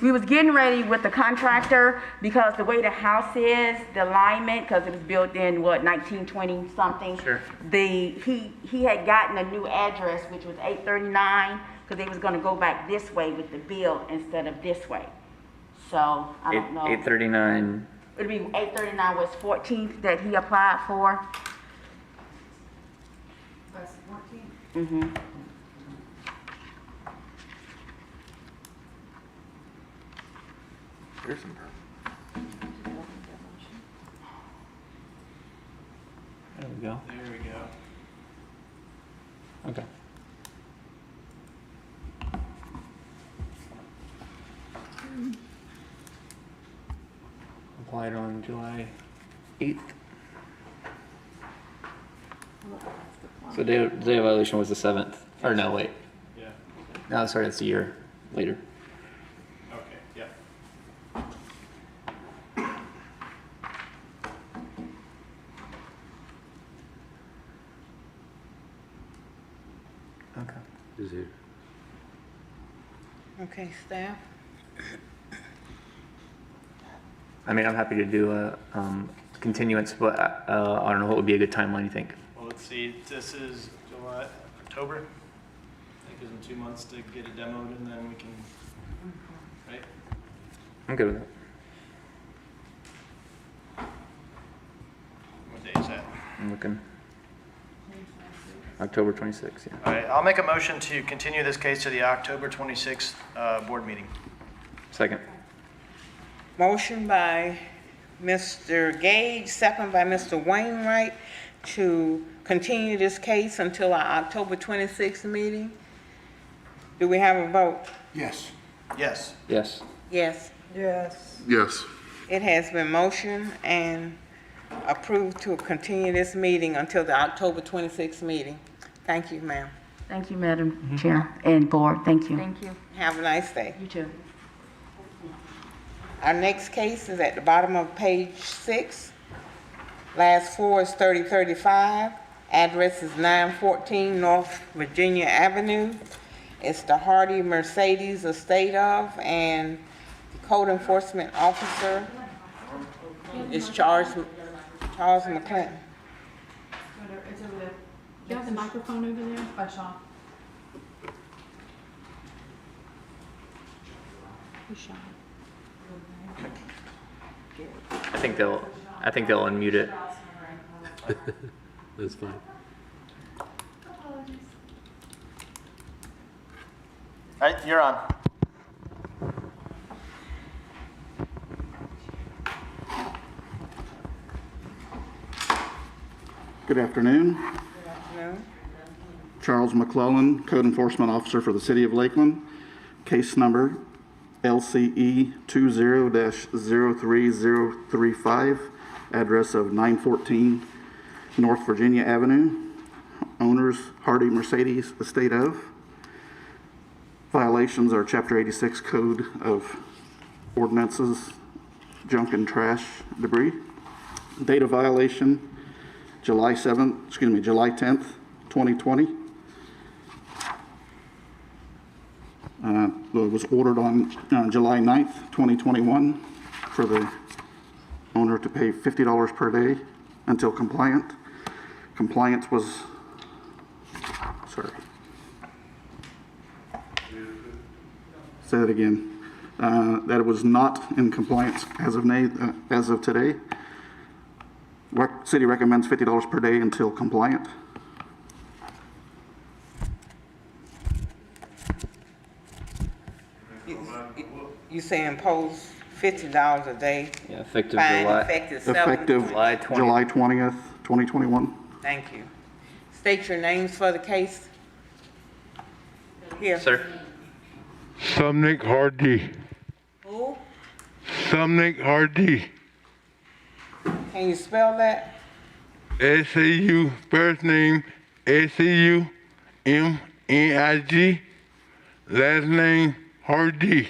we was getting ready with the contractor because the way the house is, the alignment, because it was built in, 1920 something. Sure. He had gotten a new address, which was 839, because they was gonna go back this way with the bill instead of this way. So, I don't know. 839, It'd be 839 West 14th that he applied for. West 14th. Mm-hmm. There's some permits. there we go. There we go. Okay. Applied on July 8th. So day of violation was the 7th. Or no, wait. Yeah, No, sorry, that's a year later. okay, yeah. Okay. Is it? Okay, staff? I mean, I'm happy to do a continuance, but I don't know what would be a good timeline, you think? Well, let's see, this is July, October? I think it's in 2 months to get it demoed and then we can, right? I'm good with it. What day is that? I'm looking. October 26th, yeah. All right, I'll make a motion to continue this case to the October 26th board meeting. Second. Motion by Mr. Gage, second by Mr. Wainwright to continue this case until our October 26th meeting. Do we have a vote? Yes. Yes. Yes. Yes. Yes. Yes. It has been motioned and approved to continue this meeting until the October 26th meeting. Thank you, ma'am. Thank you, Madam Chair and Board. Thank you. Thank you. Have a nice day. You too. Our next case is at the bottom of page 6. Last four is 3035. Address is 914 North Virginia Avenue. It's the Hardy Mercedes estate of, and the code enforcement officer is Charles McClinton. It's over there. Do you have the microphone over there? By Sean. Who's Sean? I think they'll unmute it. That's fine. All right, you're on. Good afternoon. Good afternoon. Charles McClellan, Code Enforcement Officer for the City of Lakeland, case number LCE 20-03035, address of 914 North Virginia Avenue, owners Hardy Mercedes, estate of. Violations are Chapter 86 Code of Ordinances, junk and trash debris. Date of violation, July 10th, 2020. It was ordered on July 9th, 2021 for the owner to pay $50 per day until compliance was, say that again. That it was not in compliance as of today. City recommends $50 per day until compliant. You say impose $50 a day? Yeah, effective Fine, July. effective July 20th, 2021. Thank you. State your names for the case. Here. Sir. Sumnick Hardy. Who? Sumnick Hardy. Can you spell that? S-A-U, first name S-A-U-M-N-I-G, last name Hardy,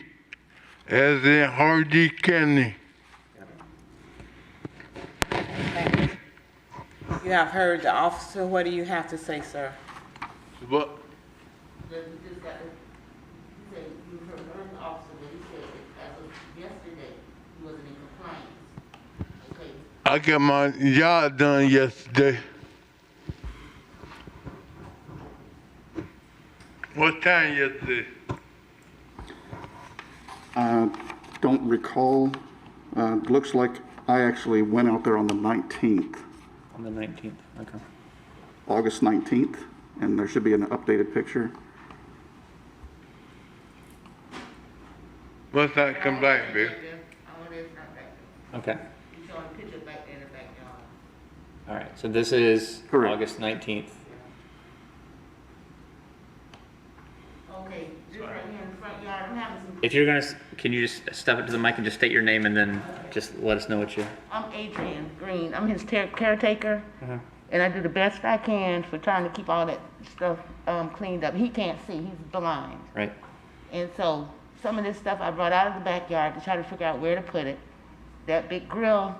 as in Hardy County. Thank you. You have heard the officer. What do you have to say, sir? What? I got my job done yesterday. What time yesterday? Don't recall. Looks like I actually went out there on the 19th. On the 19th, okay. August 19th, and there should be an updated picture. Must not come back, Bill. Okay. All right, so this is August 19th. Okay, this right here in the front yard, I'm having some. If you're gonna, can you just step up to the mic and just state your name and then just let us know what you... I'm Adrian Green. I'm his caretaker, and I do the best I can for trying to keep all that stuff cleaned up. He can't see, he's blind. Right. And so some of this stuff I brought out of the backyard to try to figure out where to put it. That big grill,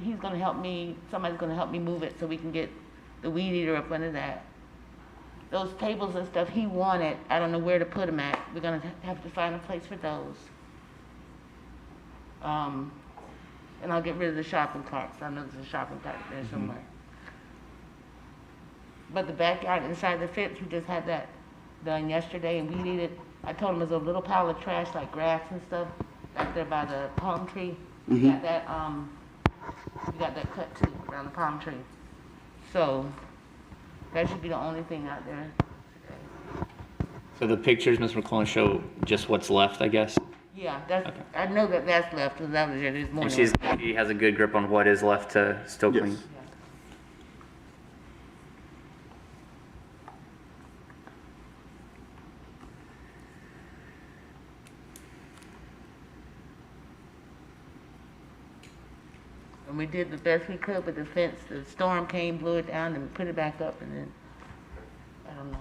he's gonna help me, somebody's gonna help me move it so we can get the weed eater up under that. Those tables and stuff he wanted, I don't know where to put them at. We're gonna have to find a place for those. And I'll get rid of the shopping carts. I know there's a shopping cart there somewhere. But the backyard inside the fence, we just had that done yesterday and weed eated. I told him there's a little pile of trash like grass and stuff back there by the palm tree. We got that cut too around the palm tree. So that should be the only thing out there today. So the pictures, Mr. McClellan, show just what's left, I guess? Yeah, that's, okay. I know that's left because that was there this morning. And she has a good grip on what is left to still clean? Yes. And we did the best we could with the fence. The storm came, blew it down, and we put it back up, and then, I don't know.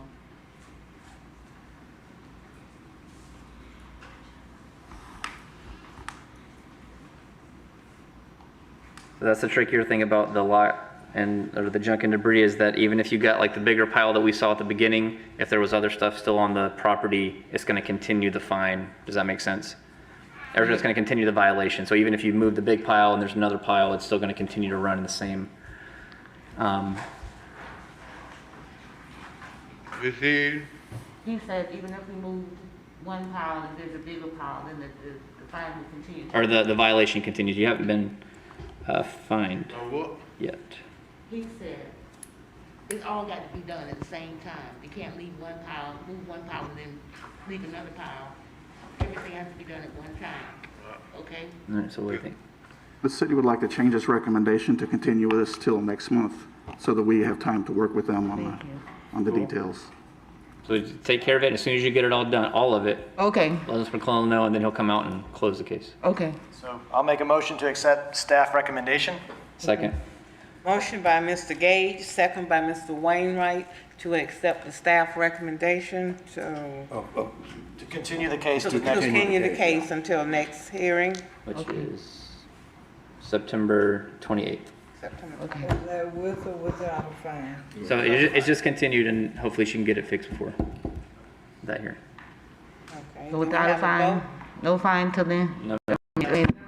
So that's the trickier thing about the lot or the junk and debris is that even if you got like the bigger pile that we saw at the beginning, if there was other stuff still on the property, it's going to continue the fine. Does that make sense? Or it's going to continue the violation. So even if you move the big pile and there's another pile, it's still going to continue to run in the same. He said even if we moved one pile and there's a bigger pile, then the fine will continue. Or the violation continues. You haven't been fined yet. He said it's all got to be done at the same time. You can't leave one pile, move one pile, and then leave another pile. Everything has to be done at one time, okay? All right, so what do you think? The city would like to change its recommendation to continue with this till next month so that we have time to work with them on the details. So take care of it, and as soon as you get it all done, all of it, Okay, let Mr. McClellan know, and then he'll come out and close the case. okay. So I'll make a motion to accept staff recommendation. Second. Motion by Mr. Gage, second by Mr. Wainwright to accept the staff recommendation To continue the case to to next month. continue the case until next hearing. Which is September 28th. Okay. Is that with or without a fine? So it's just continued, and hopefully she can get it fixed before that hearing. Okay. So without a fine, no fine till then? No,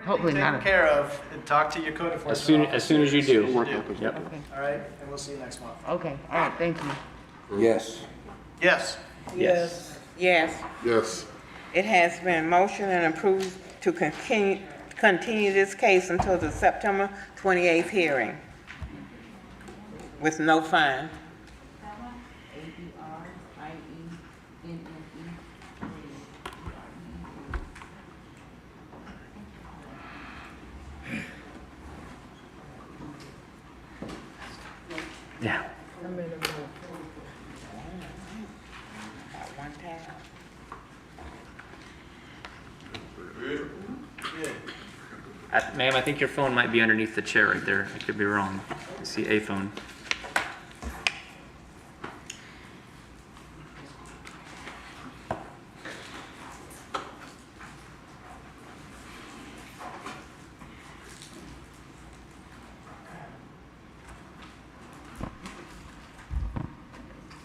Hopefully not. Taken care of, and talk to your code enforcement as soon as you do. officers. Yep. Okay, All right, and we'll see you next month. okay, all right, thank you. Yes. Yes. Yes. Yes, Yes. it has been motioned and approved to continue this case until the September 28th hearing with no fine. Yeah. How many more? Got one tab. Ma'am, I think your phone might be underneath the chair right there. I could be wrong. I see a phone.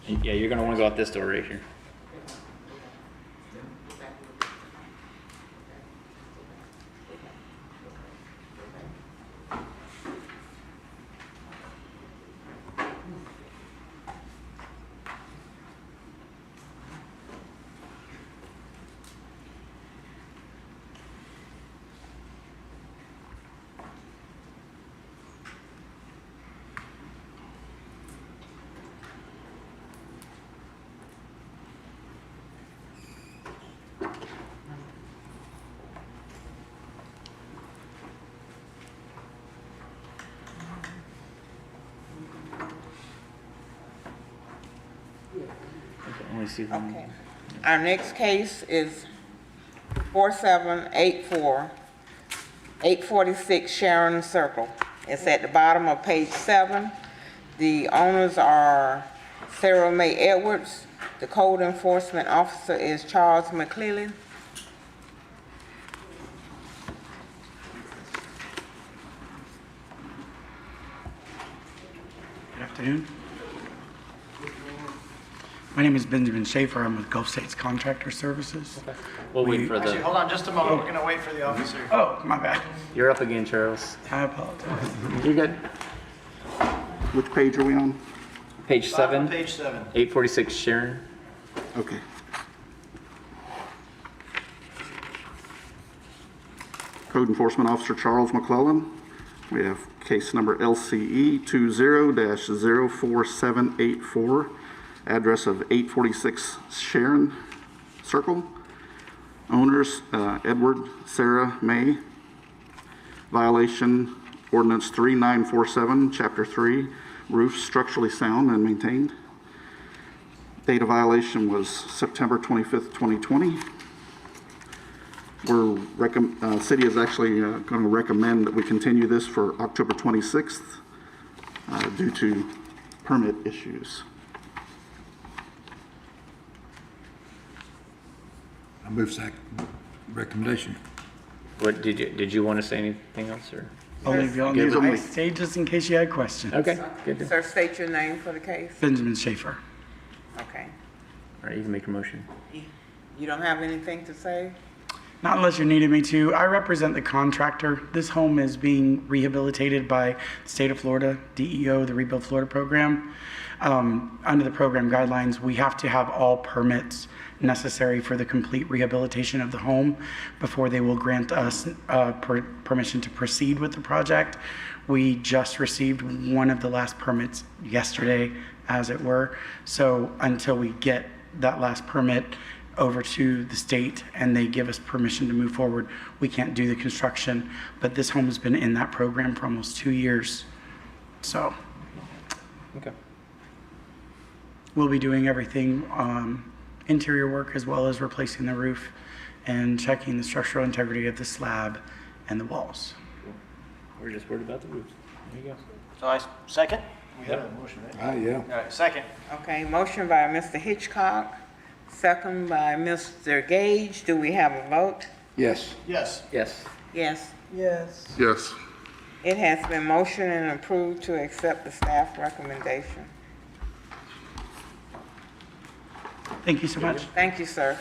Yeah, you're gonna wanna go out this door right here. Only see one. Okay. Our next case is 4784, 846 Sharon Circle. It's at the bottom of page 7. The owners are Sarah Mae Edwards. The code enforcement officer is Charles McClellan. Good afternoon. My name is Benjamin Schaefer. I'm with Gulf States Contractor Services. We'll wait for Actually, the, hold on just a moment. We're gonna wait for the officer. Oh, my bad. you're up again, Charles. I apologize. You're good. Which page are we on? Page Bottom 7, of Page 7. 846 Sharon. Okay. Code Enforcement Officer Charles McClellan. We have case number LCE 20-04784, address of 846 Sharon Circle. Owners, Edward, Sarah May. Violation, Ordinance 3947, Chapter 3, roof structurally sound and maintained. Date of violation was September 25th, 2020. City is actually going to recommend that we continue this for October 26th due to permit issues. I move second recommendation. What, did you want to say anything else, or? I'll leave you on the high stage just in case you had questions. Okay, good. Sir, state your name for the case. Benjamin Schaefer. Okay. All right, you can make your motion. You don't have anything to say? Not unless you needed me to. I represent the contractor. This home is being rehabilitated by the state of Florida, DEO, the Rebuild Florida program. Under the program guidelines, we have to have all permits necessary for the complete rehabilitation of the home before they will grant us permission to proceed with the project. We just received one of the last permits yesterday, as it were. So until we get that last permit over to the state and they give us permission to move forward, we can't do the construction. But this home has been in that program for almost 2 years. So. Okay. We'll be doing everything, interior work as well as replacing the roof and checking the structural integrity of the slab and the walls. We're just worried about the roof. There you go. So second? We Yep. have a motion, right? Yeah. All right, second. Okay, motion by Mr. Hitchcock, second by Mr. Gage. Do we have a vote? Yes. Yes. Yes. Yes. Yes. Yes. It has been motioned and approved to accept the staff recommendation. Thank you so much. Thank you, sir.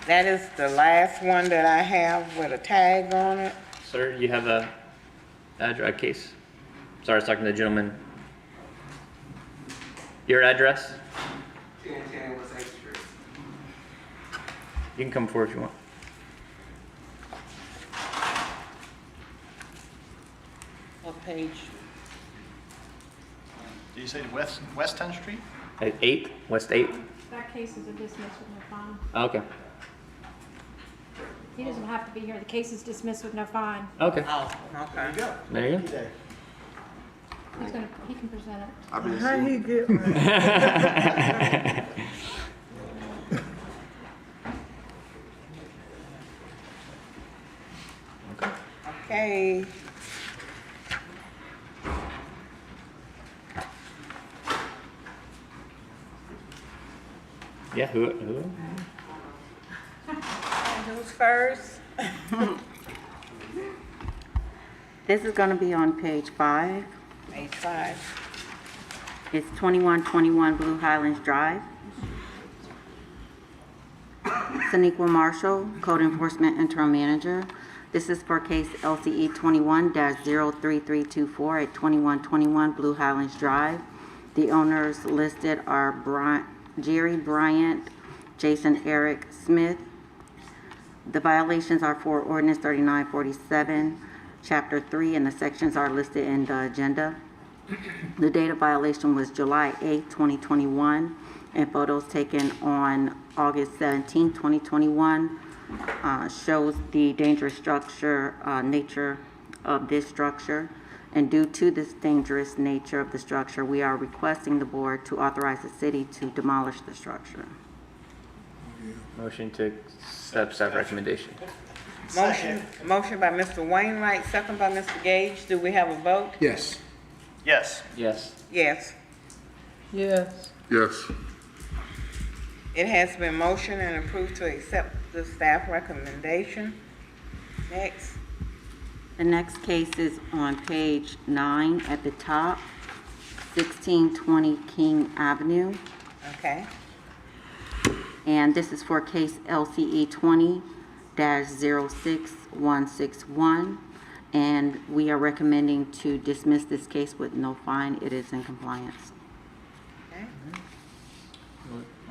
That is the last one that I have with a tag on it. Sir, you have a case? Sorry, I was talking to the gentleman. Your address? 1010 West 8th Street. You can come forward if you want. What page? Did you say West 10th Street? At 8th, West 8th? That case is a dismissed with no fine. Okay. He doesn't have to be here. The case is dismissed with no fine. Okay. Oh, okay. There you go. He can present it. How he get one? Okay. Yeah, who? Who's first? This is going to be on page 5. Page 5. It's 2121 Blue Highlands Drive. Saniqua Marshall, Code Enforcement Interim Manager. This is for case LCE 21-03324 at 2121 Blue Highlands Drive. The owners listed are Jerry Bryant, Jason Eric Smith. The violations are for Ordinance 3947, Chapter 3, and the sections are listed in the agenda. The date of violation was July 8, 2021, and photos taken on August 17, 2021 shows the dangerous structure, nature of this structure. And due to this dangerous nature of the structure, we are requesting the board to authorize the city to demolish the structure. Motion to accept staff recommendation. Motion by Mr. Wainwright, second by Mr. Gage. Do we have a vote? Yes. Yes. Yes. Yes. Yes. Yes. It has been motioned and approved to accept the staff recommendation. Next. The next case is on page 9 at the top, 1620 King Avenue. Okay. And this is for case LCE 20-06161. And we are recommending to dismiss this case with no fine. It is in compliance. Okay.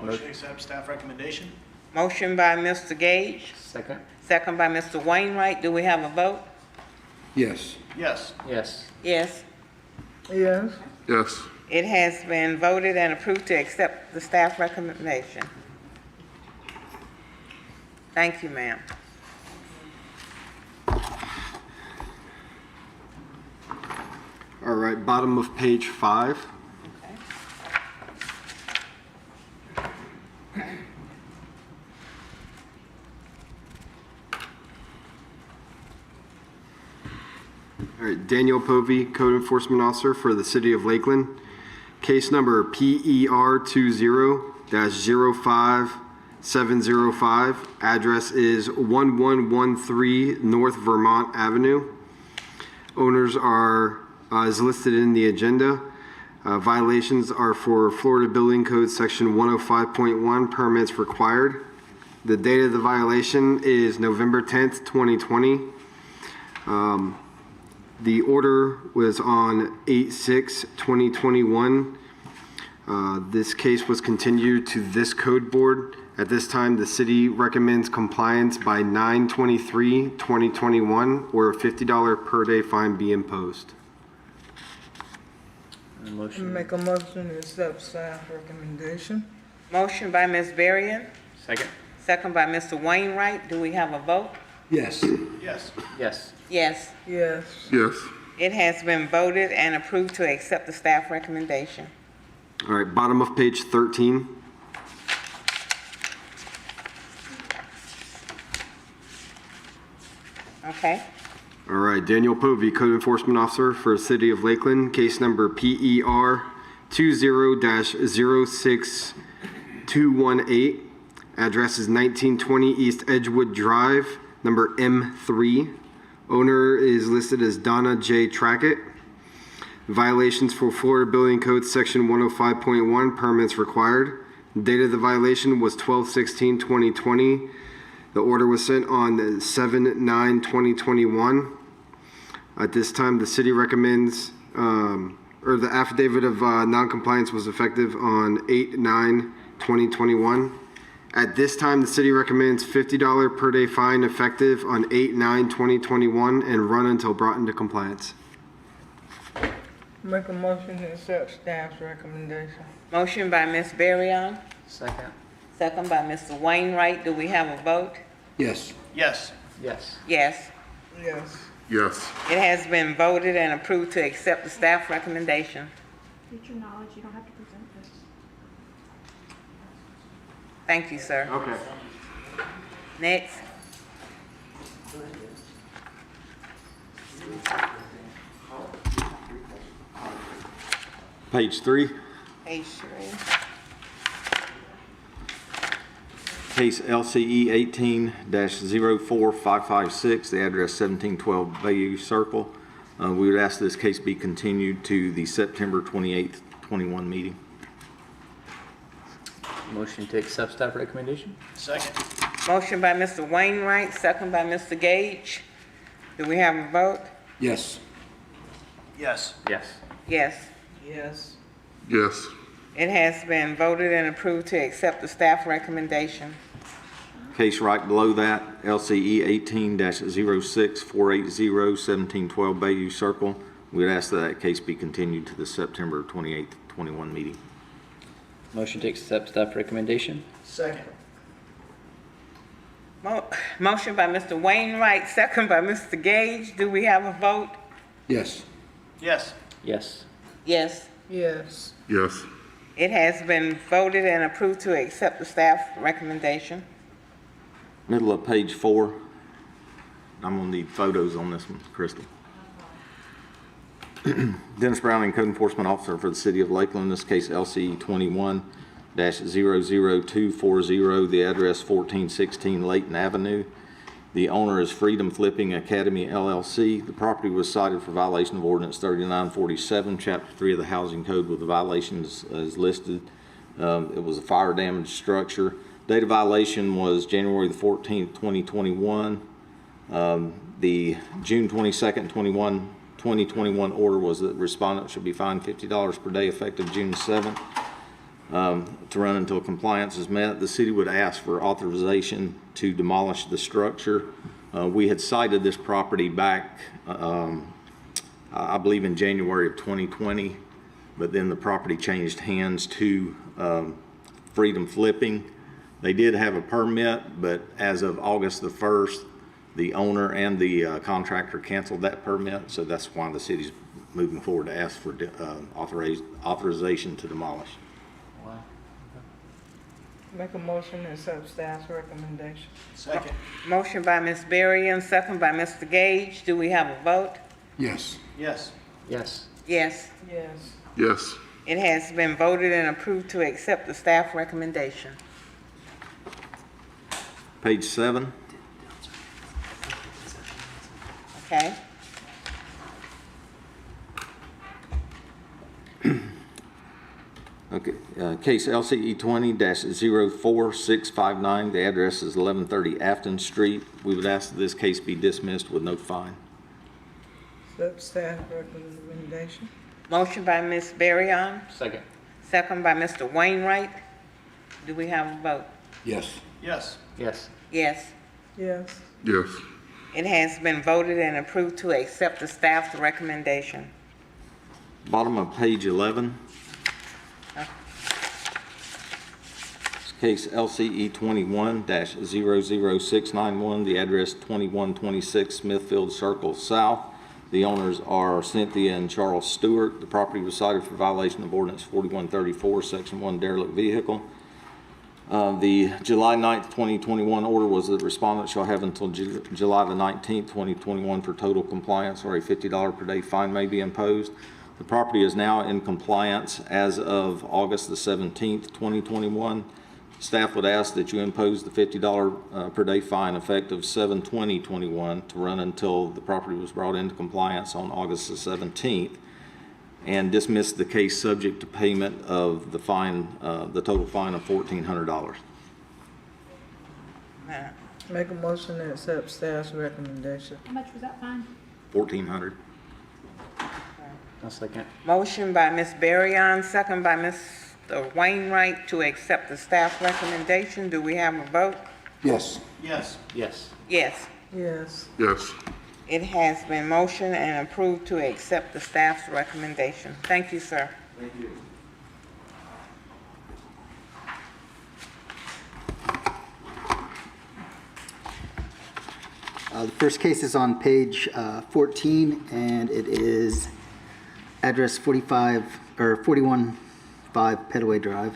Motion to accept staff recommendation? Motion by Mr. Gage, Second. second by Mr. Wainwright. Do we have a vote? Yes. Yes. Yes. Yes. Yes. Yes. It has been voted and approved to accept the staff recommendation. Thank you, ma'am. All right, bottom of page 5. All right, Daniel Povey, Code Enforcement Officer for the City of Lakeland. Case number PER 20-05705. Address is 1113 North Vermont Avenue. Owners are, as listed in the agenda. Violations are for Florida Building Code Section 105.1, permits required. The date of the violation is November 10th, 2020. The order was on 8/6/2021. This case was continued to this code board. At this time, the city recommends compliance by 9/23/2021, or a $50 per day fine be imposed. Motion. Make a motion to accept staff recommendation. Motion by Ms. Berrien, Second. second by Mr. Wainwright. Do we have a vote? Yes. Yes. Yes. Yes. Yes. Yes. It has been voted and approved to accept the staff recommendation. All right, bottom of page 13. Okay. All right, Daniel Povey, Code Enforcement Officer for the City of Lakeland, case number PER 20-06218. Address is 1920 East Edgewood Drive, number M3. Owner is listed as Donna J. Trackett. Violations for Florida Building Code Section 105.1, permits required. Date of the violation was 12/16/2020. The order was sent on 7/9/2021. At this time, the city recommends, or the affidavit of non-compliance was effective on 8/9/2021. At this time, the city recommends $50 per day fine effective on 8/9/2021 and run until brought into compliance. Make a motion to accept staff's recommendation. Motion by Ms. Berryon, Second. second by Mr. Wainwright. Do we have a vote? Yes. Yes. Yes. Yes. Yes. Yes. It has been voted and approved to accept the staff recommendation. Future knowledge, you don't have to present this. Thank you, sir. Okay. Next. Page 3. Page 3. Case LCE 18-04556, the address 1712 Bayou Circle. We would ask this case be continued to the September 28th, 21 meeting. Motion to accept staff recommendation? Second. Motion by Mr. Wainwright, second by Mr. Gage. Do we have a vote? Yes. Yes. Yes. Yes. Yes. Yes. It has been voted and approved to accept the staff recommendation. Case right below that, LCE 18-06480, 1712 Bayou Circle. We would ask that that case be continued to the September 28th, 21 meeting. Motion to accept staff recommendation? Second. Motion by Mr. Wainwright, second by Mr. Gage. Do we have a vote? Yes. Yes. Yes. Yes. Yes. Yes. It has been voted and approved to accept the staff recommendation. Middle of page 4. I'm gonna need photos on this one, Crystal. Dennis Browning, Code Enforcement Officer for the City of Lakeland. This case LCE 21-00240, the address 1416 Layton Avenue. The owner is Freedom Flipping Academy LLC. The property was cited for violation of Ordinance 3947, Chapter 3 of the Housing Code, with the violations as listed. It was a fire damaged structure. Date of violation was January the 14th, 2021. The June 22nd, 2021 order was that respondent should be fined $50 per day effective June 7th to run until compliance is met. The city would ask for authorization to demolish the structure. We had cited this property back, I believe in January of 2020, but then the property changed hands to Freedom Flipping. They did have a permit, but as of August the 1st, the owner and the contractor canceled that permit, so that's why the city's moving forward to ask for authorization to demolish. Wow. Make a motion to accept staff's recommendation. Second. Motion by Ms. Berryon, second by Mr. Gage. Do we have a vote? Yes. Yes. Yes. Yes. Yes. Yes. It has been voted and approved to accept the staff recommendation. Page 7. Okay. Okay, case LCE 20-04659, the address is 1130 Afton Street. We would ask that this case be dismissed with no fine. Accept staff recommendation. Motion by Ms. Berryon, Second. second by Mr. Wainwright. Do we have a vote? Yes. Yes. Yes. Yes. Yes. Yes. It has been voted and approved to accept the staff's recommendation. Bottom of page 11. Case LCE 21-00691, the address 2126 Smithfield Circle South. The The owners are Cynthia and Charles Stewart. The property was cited for violation of Ordinance 4134, Section 1, derelict vehicle. The July 9th, 2021 order was that the respondent shall have until July the 19th, 2021 for total compliance, or a $50 per day fine may be imposed. The property is now in compliance as of August the 17th, 2021. Staff would ask that you impose the $50 per day fine effective 7/20/21 to run until the property was brought into compliance on August the 17th, and dismiss the case subject to payment of the fine, the total fine of $1,400. Make a motion to accept staff's recommendation. How much was that fine? $1,400. I'll second. Motion by Ms. Berryon, second by Mr. Wainwright to accept the staff recommendation. Do we have a vote? Yes. Yes. Yes. Yes. Yes. Yes. It has been motioned and approved to accept the staff's recommendation. Thank you, sir. Thank you. The first case is on page 14, and it is address 415 Petaway Drive.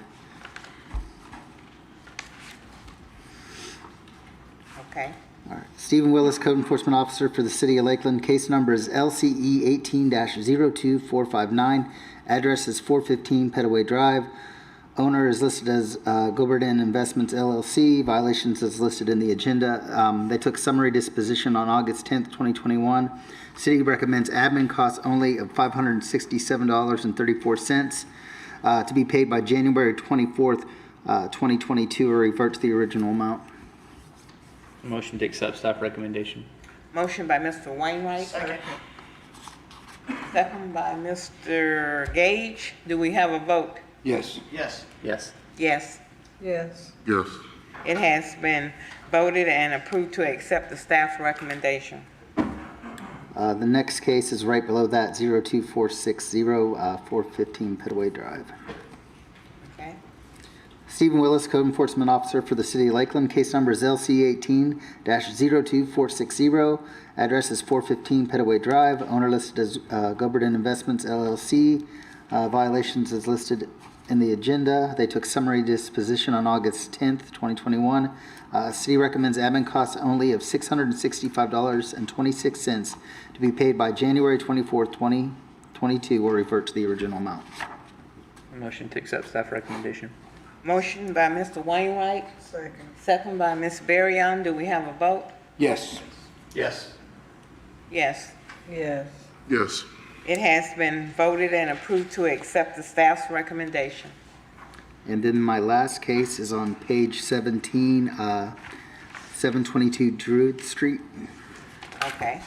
Okay. All right. Stephen Willis, Code Enforcement Officer for the City of Lakeland. Case number is LCE 18-02459. Address is 415 Petaway Drive. Owner is listed as Gilbertin Investments LLC. Violations is listed in the agenda. They took summary disposition on August 10th, 2021. City recommends admin costs only of $567.34 to be paid by January 24th, 2022, or revert to the original amount. Motion to accept staff recommendation. Motion by Mr. Wainwright. Second by Mr. Gage. Do we have a vote? Yes. Yes. Yes. Yes. Yes. Yes. It has been voted and approved to accept the staff's recommendation. The next case is right below that, 02460, 415 Petaway Drive. Okay. Stephen Willis, Code Enforcement Officer for the City of Lakeland. Case number is LC 18-02460. Address is 415 Petaway Drive. Owner listed as Gilbertin Investments LLC. Violations is listed in the agenda. They took summary disposition on August 10th, 2021. City recommends admin costs only of $665.26 to be paid by January 24th, 2022, or revert to the original amount. Motion to accept staff recommendation. Motion by Mr. Wainwright. Second. Second by Ms. Berryon. Do we have a vote? Yes. Yes. Yes. Yes. Yes. It has been voted and approved to accept the staff's recommendation. And then my last case is on page 17, 722 Druid Street. Okay.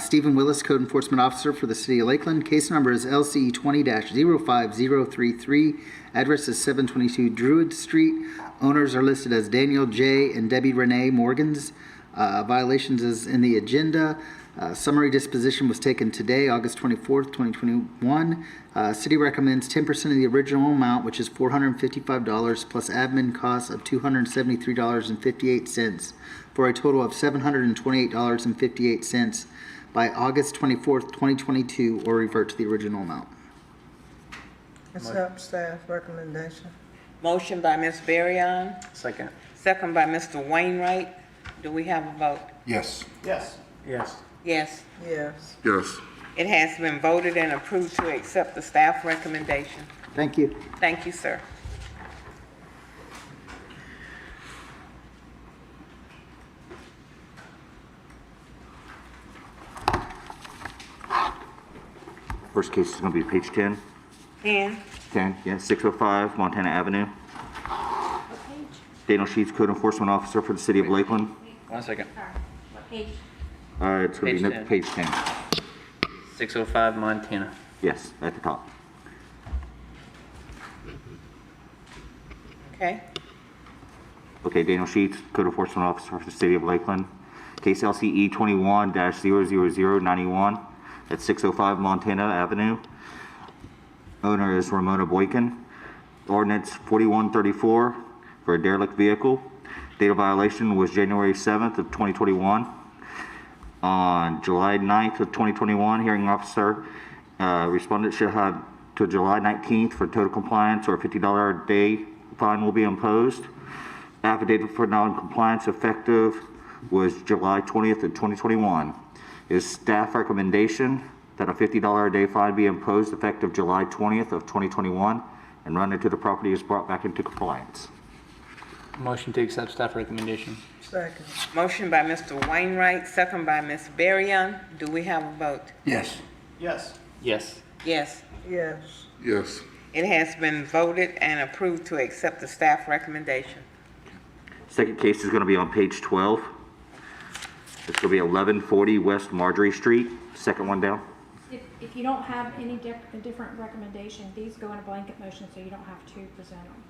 Stephen Willis, Code Enforcement Officer for the City of Lakeland. Case number is LC 20-05033. Address is 722 Druid Street. Owners are listed as Daniel J. and Debbie Renee Morgans. Violations is in the agenda. Summary disposition was taken today, August 24th, 2021. City recommends 10% of the original amount, which is $455, plus admin costs of $273.58, for a total of $728.58 by August 24th, 2022, or revert to the original amount. Accept staff recommendation. Motion by Ms. Berryon. Second. Second by Mr. Wainwright. Do we have a vote? Yes. Yes. Yes. Yes. Yes. Yes. It has been voted and approved to accept the staff recommendation. Thank you. Thank you, sir. First case is going to be page 10. 10. 10, yeah, 605 Montana Avenue. What page? Daniel Sheets, Code Enforcement Officer for the City of Lakeland. 1 second. What page? It's going to be page 10. 605 Montana. Yes, at the top. Okay. Okay, Daniel Sheets, Code Enforcement Officer for the City of Lakeland. Case LCE 21-00091 at 605 Montana Avenue. Owner is Ramona Boykin. Ordinance 4134 for a derelict vehicle. Date of violation was January 7th of 2021. on July 9th of 2021. Hearing officer, respondent should have to July 19th for total compliance, or $50 a day fine will be imposed. Affidavit for non-compliance effective was July 20th of 2021. Is staff recommendation that a $50 a day fine be imposed effective July 20th of 2021 and run until the property is brought back into compliance. Motion to accept staff recommendation. Second. Motion by Mr. Wainwright, second by Ms. Berrien. Do we have a vote? Yes. Yes. Yes. Yes. Yes. Yes. It has been voted and approved to accept the staff recommendation. Second case is going to be on page 12. It's going to be 1140 West Marjorie Street, second one down. If you don't have any different recommendation, these go in a blanket motion, so you don't have to present them.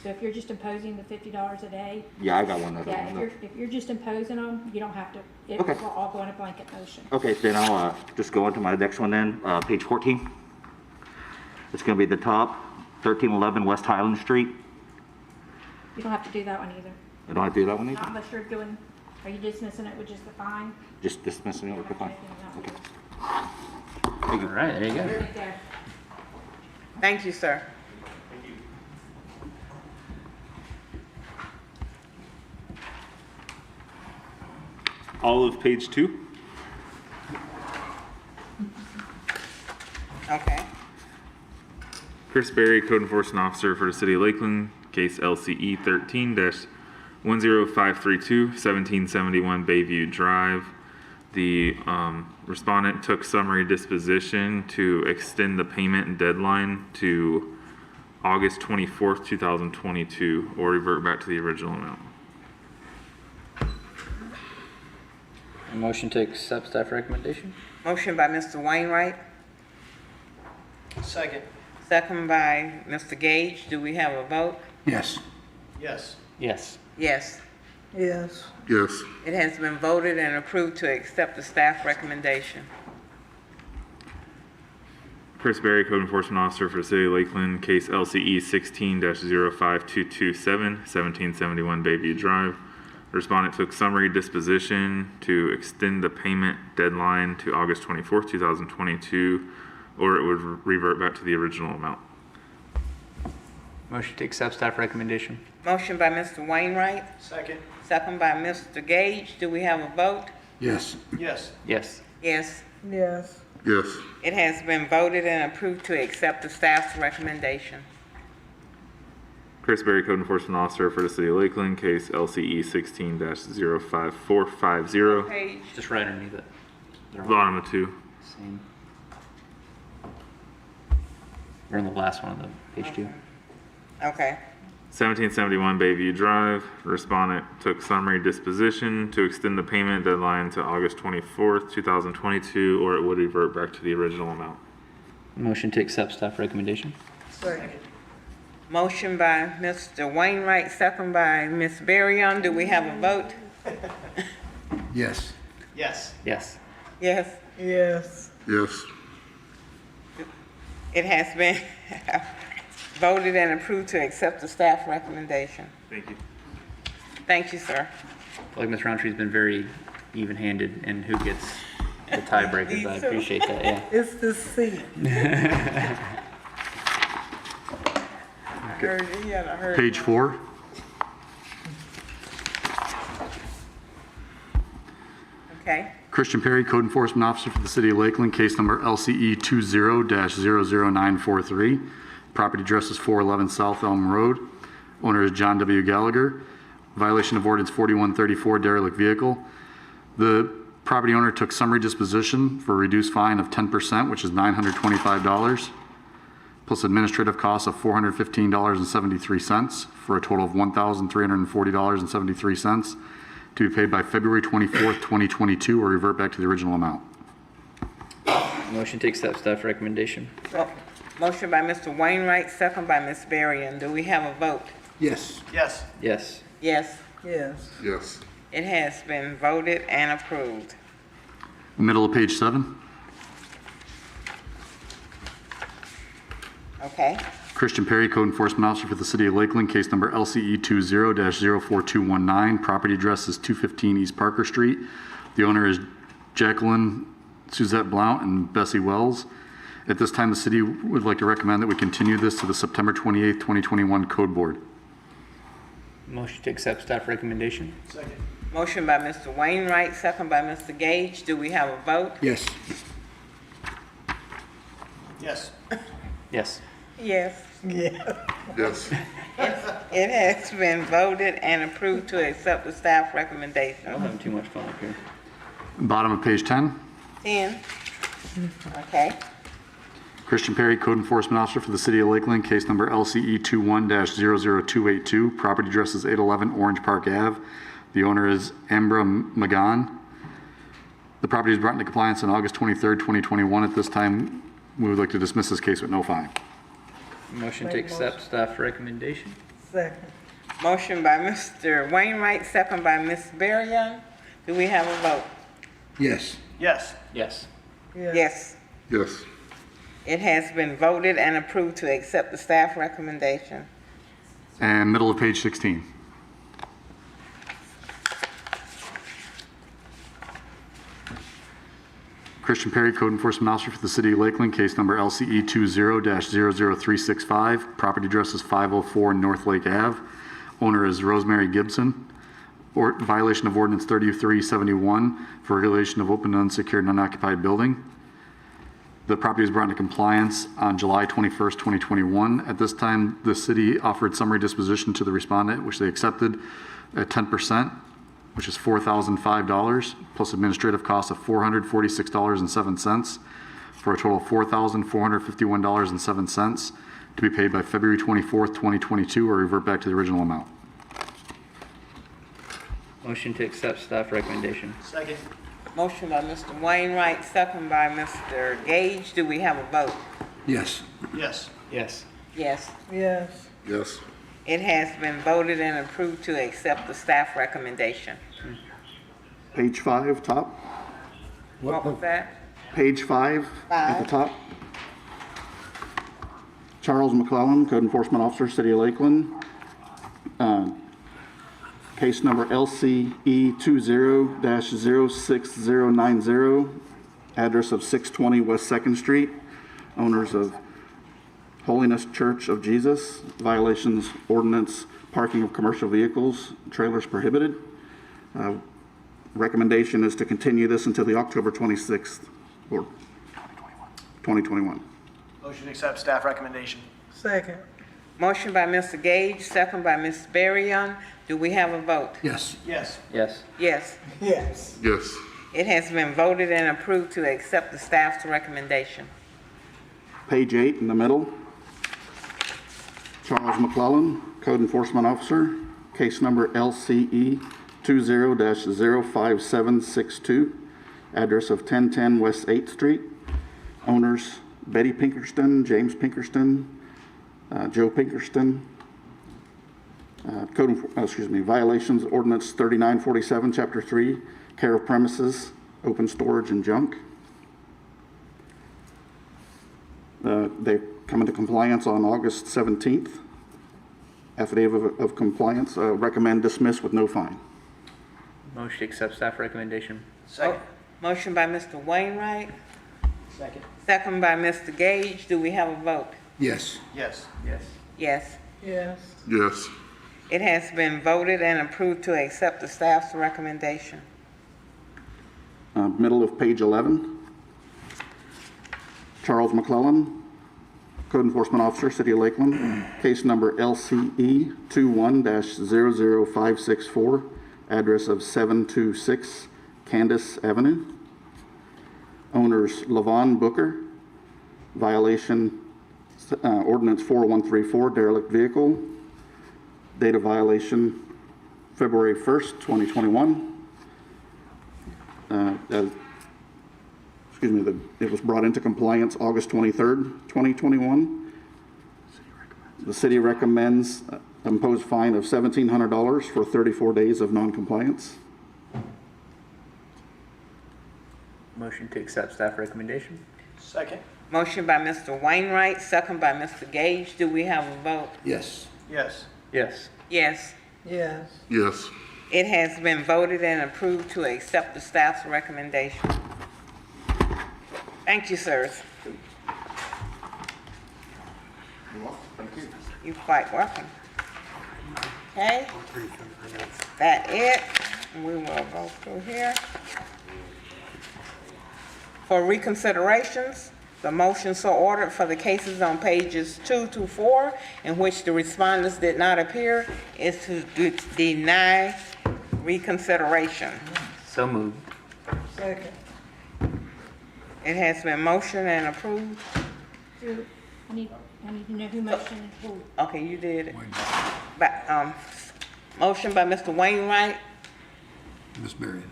So if you're just imposing the $50 a day. Yeah, I got one other Yeah, one. if you're just imposing them, you don't have to, it Okay. will all go in a blanket motion. Okay, then I'll just go on to my next one then, page 14. It's going to be the top, 1311 West Highland Street. You don't have to do that one either. I don't have to do that one Not either? unless you're doing, are you dismissing it with just the fine? Just dismissing it with the fine. Okay. All right, there you go. Right there. Thank you, sir. All of page 2. Okay. Chris Berry, Code Enforcement Officer for the City of Lakeland, case LCE 13-10532, 1771 Bayview Drive. The respondent took summary disposition to extend the payment deadline to August 24th, 2022, or revert back to the original amount. Motion to accept staff recommendation. Motion by Mr. Wainwright, Second. second by Mr. Gage. Do we have a vote? Yes. Yes. Yes. Yes. Yes. Yes. It has been voted and approved to accept the staff recommendation. Chris Berry, Code Enforcement Officer for the City of Lakeland, case LCE 16-05227, 1771 Bayview Drive. Respondent took summary disposition to extend the payment deadline to August 24th, 2022, or it would revert back to the original amount. Motion to accept staff recommendation. Motion by Mr. Wainwright, Second. second by Mr. Gage. Do we have a vote? Yes. Yes. Yes. Yes. Yes. Yes. It has been voted and approved to accept the staff's recommendation. Chris Berry, Code Enforcement Officer for the City of Lakeland, case LCE 16-05450, Page, Just right underneath it. bottom of 2. Same. We're in the last one of the page 2. okay. 1771 Bayview Drive. Respondent took summary disposition to extend the payment deadline to August 24th, 2022, or it would revert back to the original amount. Motion to accept staff recommendation. Second. Motion by Mr. Wainwright, second by Ms. Berrien. Do we have a vote? Yes. Yes. Yes. Yes. Yes. Yes. It has been voted and approved to accept the staff recommendation. Thank you. Thank you, sir. I feel like Ms. Roundtree's been very even-handed in who gets the tiebreakers. I appreciate that, yeah. It's the seat. Page 4. Okay. Christian Perry, Code Enforcement Officer for the City of Lakeland, case number LCE 20-00943. Property address is 411 South Elm Road. Owner is John W. Gallagher. Violation of Ordinance 4134, derelict vehicle. The property owner took summary disposition for a reduced fine of 10%, which is $925, plus administrative costs of $415.73 for a total of $1,340.73 to be paid by February 24th, 2022, or revert back to the original amount. Motion to accept staff recommendation. Motion by Mr. Wainwright, second by Ms. Berrien. Do we have a vote? Yes. Yes. Yes. Yes. Yes. Yes. It has been voted and approved. Middle of page 7. Okay. Christian Perry, Code Enforcement Officer for the City of Lakeland, case number LCE 20-04219. Property address is 215 East Parker Street. The owner is Jacqueline Suzette Blount and Bessie Wells. At this time, the city would like to recommend that we continue this to the September 28th, 2021 Code Board. Motion to accept staff recommendation. Second. Motion by Mr. Wainwright, second by Mr. Gage. Do we have a vote? Yes. Yes. Yes. Yes. Yes. It has been voted and approved to accept the staff recommendation. I'm having too much fun up here. Bottom of page 10. 10. Okay. Christian Perry, Code Enforcement Officer for the City of Lakeland, case number LCE 21-00282. Property address is 811 Orange Park Ave. The owner is Ambra Magan. The property was brought into compliance on August 23rd, 2021. At this time, we would like to dismiss this case with no fine. Motion to accept staff recommendation. Second. Motion by Mr. Wainwright, second by Ms. Berrien. Do we have a vote? Yes. Yes. Yes. Yes. Yes. It has been voted and approved to accept the staff recommendation. And middle of page 16. Christian Perry, Code Enforcement Officer for the City of Lakeland, case number LCE 20-00365. Property address is 504 North Lake Ave. Owner is Rosemary Gibson. Violation of Ordinance 3371 for regulation of open, unsecured, and unoccupied building. The property was brought into compliance on July 21st, 2021. At this time, the city offered summary disposition to the respondent, which they accepted at 10%, which is $4,005, plus administrative costs of $446.07, for a total of $4,451.07, to be paid by February 24th, 2022, or revert back to the original amount. Motion to accept staff recommendation. Second. Motion by Mr. Wainwright, second by Mr. Gage. Do we have a vote? Yes. Yes. Yes. Yes. Yes. Yes. It has been voted and approved to accept the staff recommendation. Page 5, top. What was that? Page 5 at the top. Charles McClellan, Code Enforcement Officer, City of Lakeland. Case number LCE 20-06090. Address of 620 West 2nd Street. Owners of Holiness Church of Jesus. Violations Ordinance, parking of commercial vehicles, trailers prohibited. Recommendation is to continue this until the October 26th, or 2021. Motion to accept staff recommendation. Second. Motion by Mr. Gage, second by Ms. Berrien. Do we have a vote? Yes. Yes. Yes. Yes. Yes. Yes. It has been voted and approved to accept the staff's recommendation. Page 8 in the middle. Charles McClellan, Code Enforcement Officer, case number LCE 20-05762, address of 1010 West 8th Street. Owners Betty Pinkerston, James Pinkerston, Joe Pinkerston. Violations Ordinance 3947, Chapter 3, care of premises, open storage and junk. They come into compliance on August 17th. Affidavit of compliance, recommend dismiss with no fine. Motion to accept staff recommendation. Second. Motion by Mr. Wainwright, Second. second by Mr. Gage. Do we have a vote? Yes. Yes. Yes. Yes. Yes. Yes. It has been voted and approved to accept the staff's recommendation. Middle of page 11. Charles McClellan, Code Enforcement Officer, City of Lakeland, case number LCE 21-00564, address of 726 Candace Avenue. Owners Levon Booker, violation Ordinance 4134, derelict vehicle. Date of violation February 1st, 2021. It was brought into compliance August 23rd, 2021. The city recommends impose fine of $1,700 for 34 days of non-compliance. Motion to accept staff recommendation. Second. Motion by Mr. Wainwright, second by Mr. Gage. Do we have a vote? Yes. Yes. Yes. Yes. Yes. Yes. It has been voted and approved to accept the staff's recommendation. Thank you, sirs. You're quite welcome. Okay, that it. We will go through here. For reconsiderations, the motion so ordered for the cases on pages 2 to 4 in which the respondents did not appear is to deny reconsideration. So moved. Second. It has been motioned and approved. I need to know who motioned and who. Okay, you did it. Motion by Mr. Wainwright, Ms. Marion?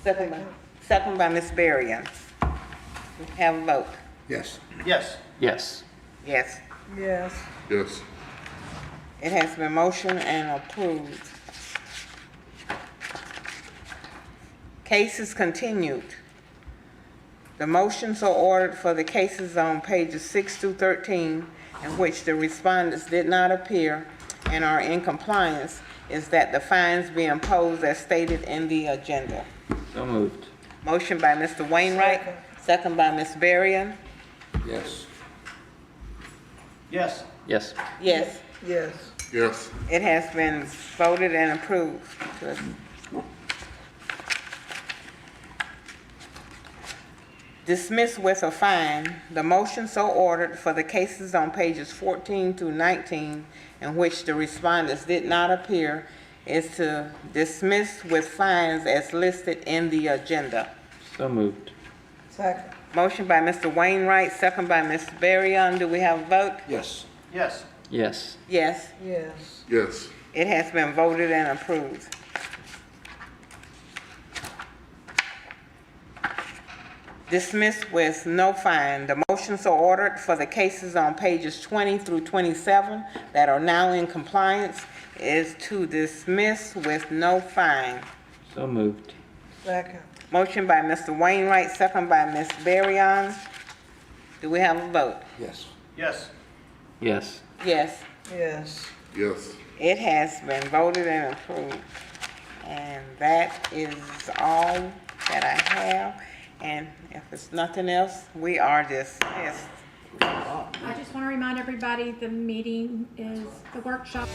second by Ms. Berrien. We have a vote. Yes. Yes. Yes. Yes. Yes. Yes. It has been motioned and approved. Cases continued. The motion so ordered for the cases on pages 6 through 13 in which the respondents did not appear and are in compliance is that the fines be imposed as stated in the agenda. So moved. Motion by Mr. Wainwright, second by Ms. Berrien. Yes. Yes. Yes. Yes. Yes. Yes. It has been voted and approved. Dismiss with a fine. The motion so ordered for the cases on pages 14 through 19 in which the respondents did not appear is to dismiss with fines as listed in the agenda. So moved. Second. Motion by Mr. Wainwright, second by Ms. Berrien. Do we have a vote? Yes. Yes. Yes. Yes. Yes. Yes. It has been voted and approved. Dismissed with no fine. The motion so ordered for the cases on pages 20 through 27 that are now in compliance is to dismiss with no fine. So moved. Second. Motion by Mr. Wainwright, second by Ms. Berrien. Do we have a vote? Yes. Yes. Yes. Yes. Yes. Yes. It has been voted and approved. And that is all that I have. And if it's nothing else, we are dismissed. I just want to remind everybody, the meeting is, the workshop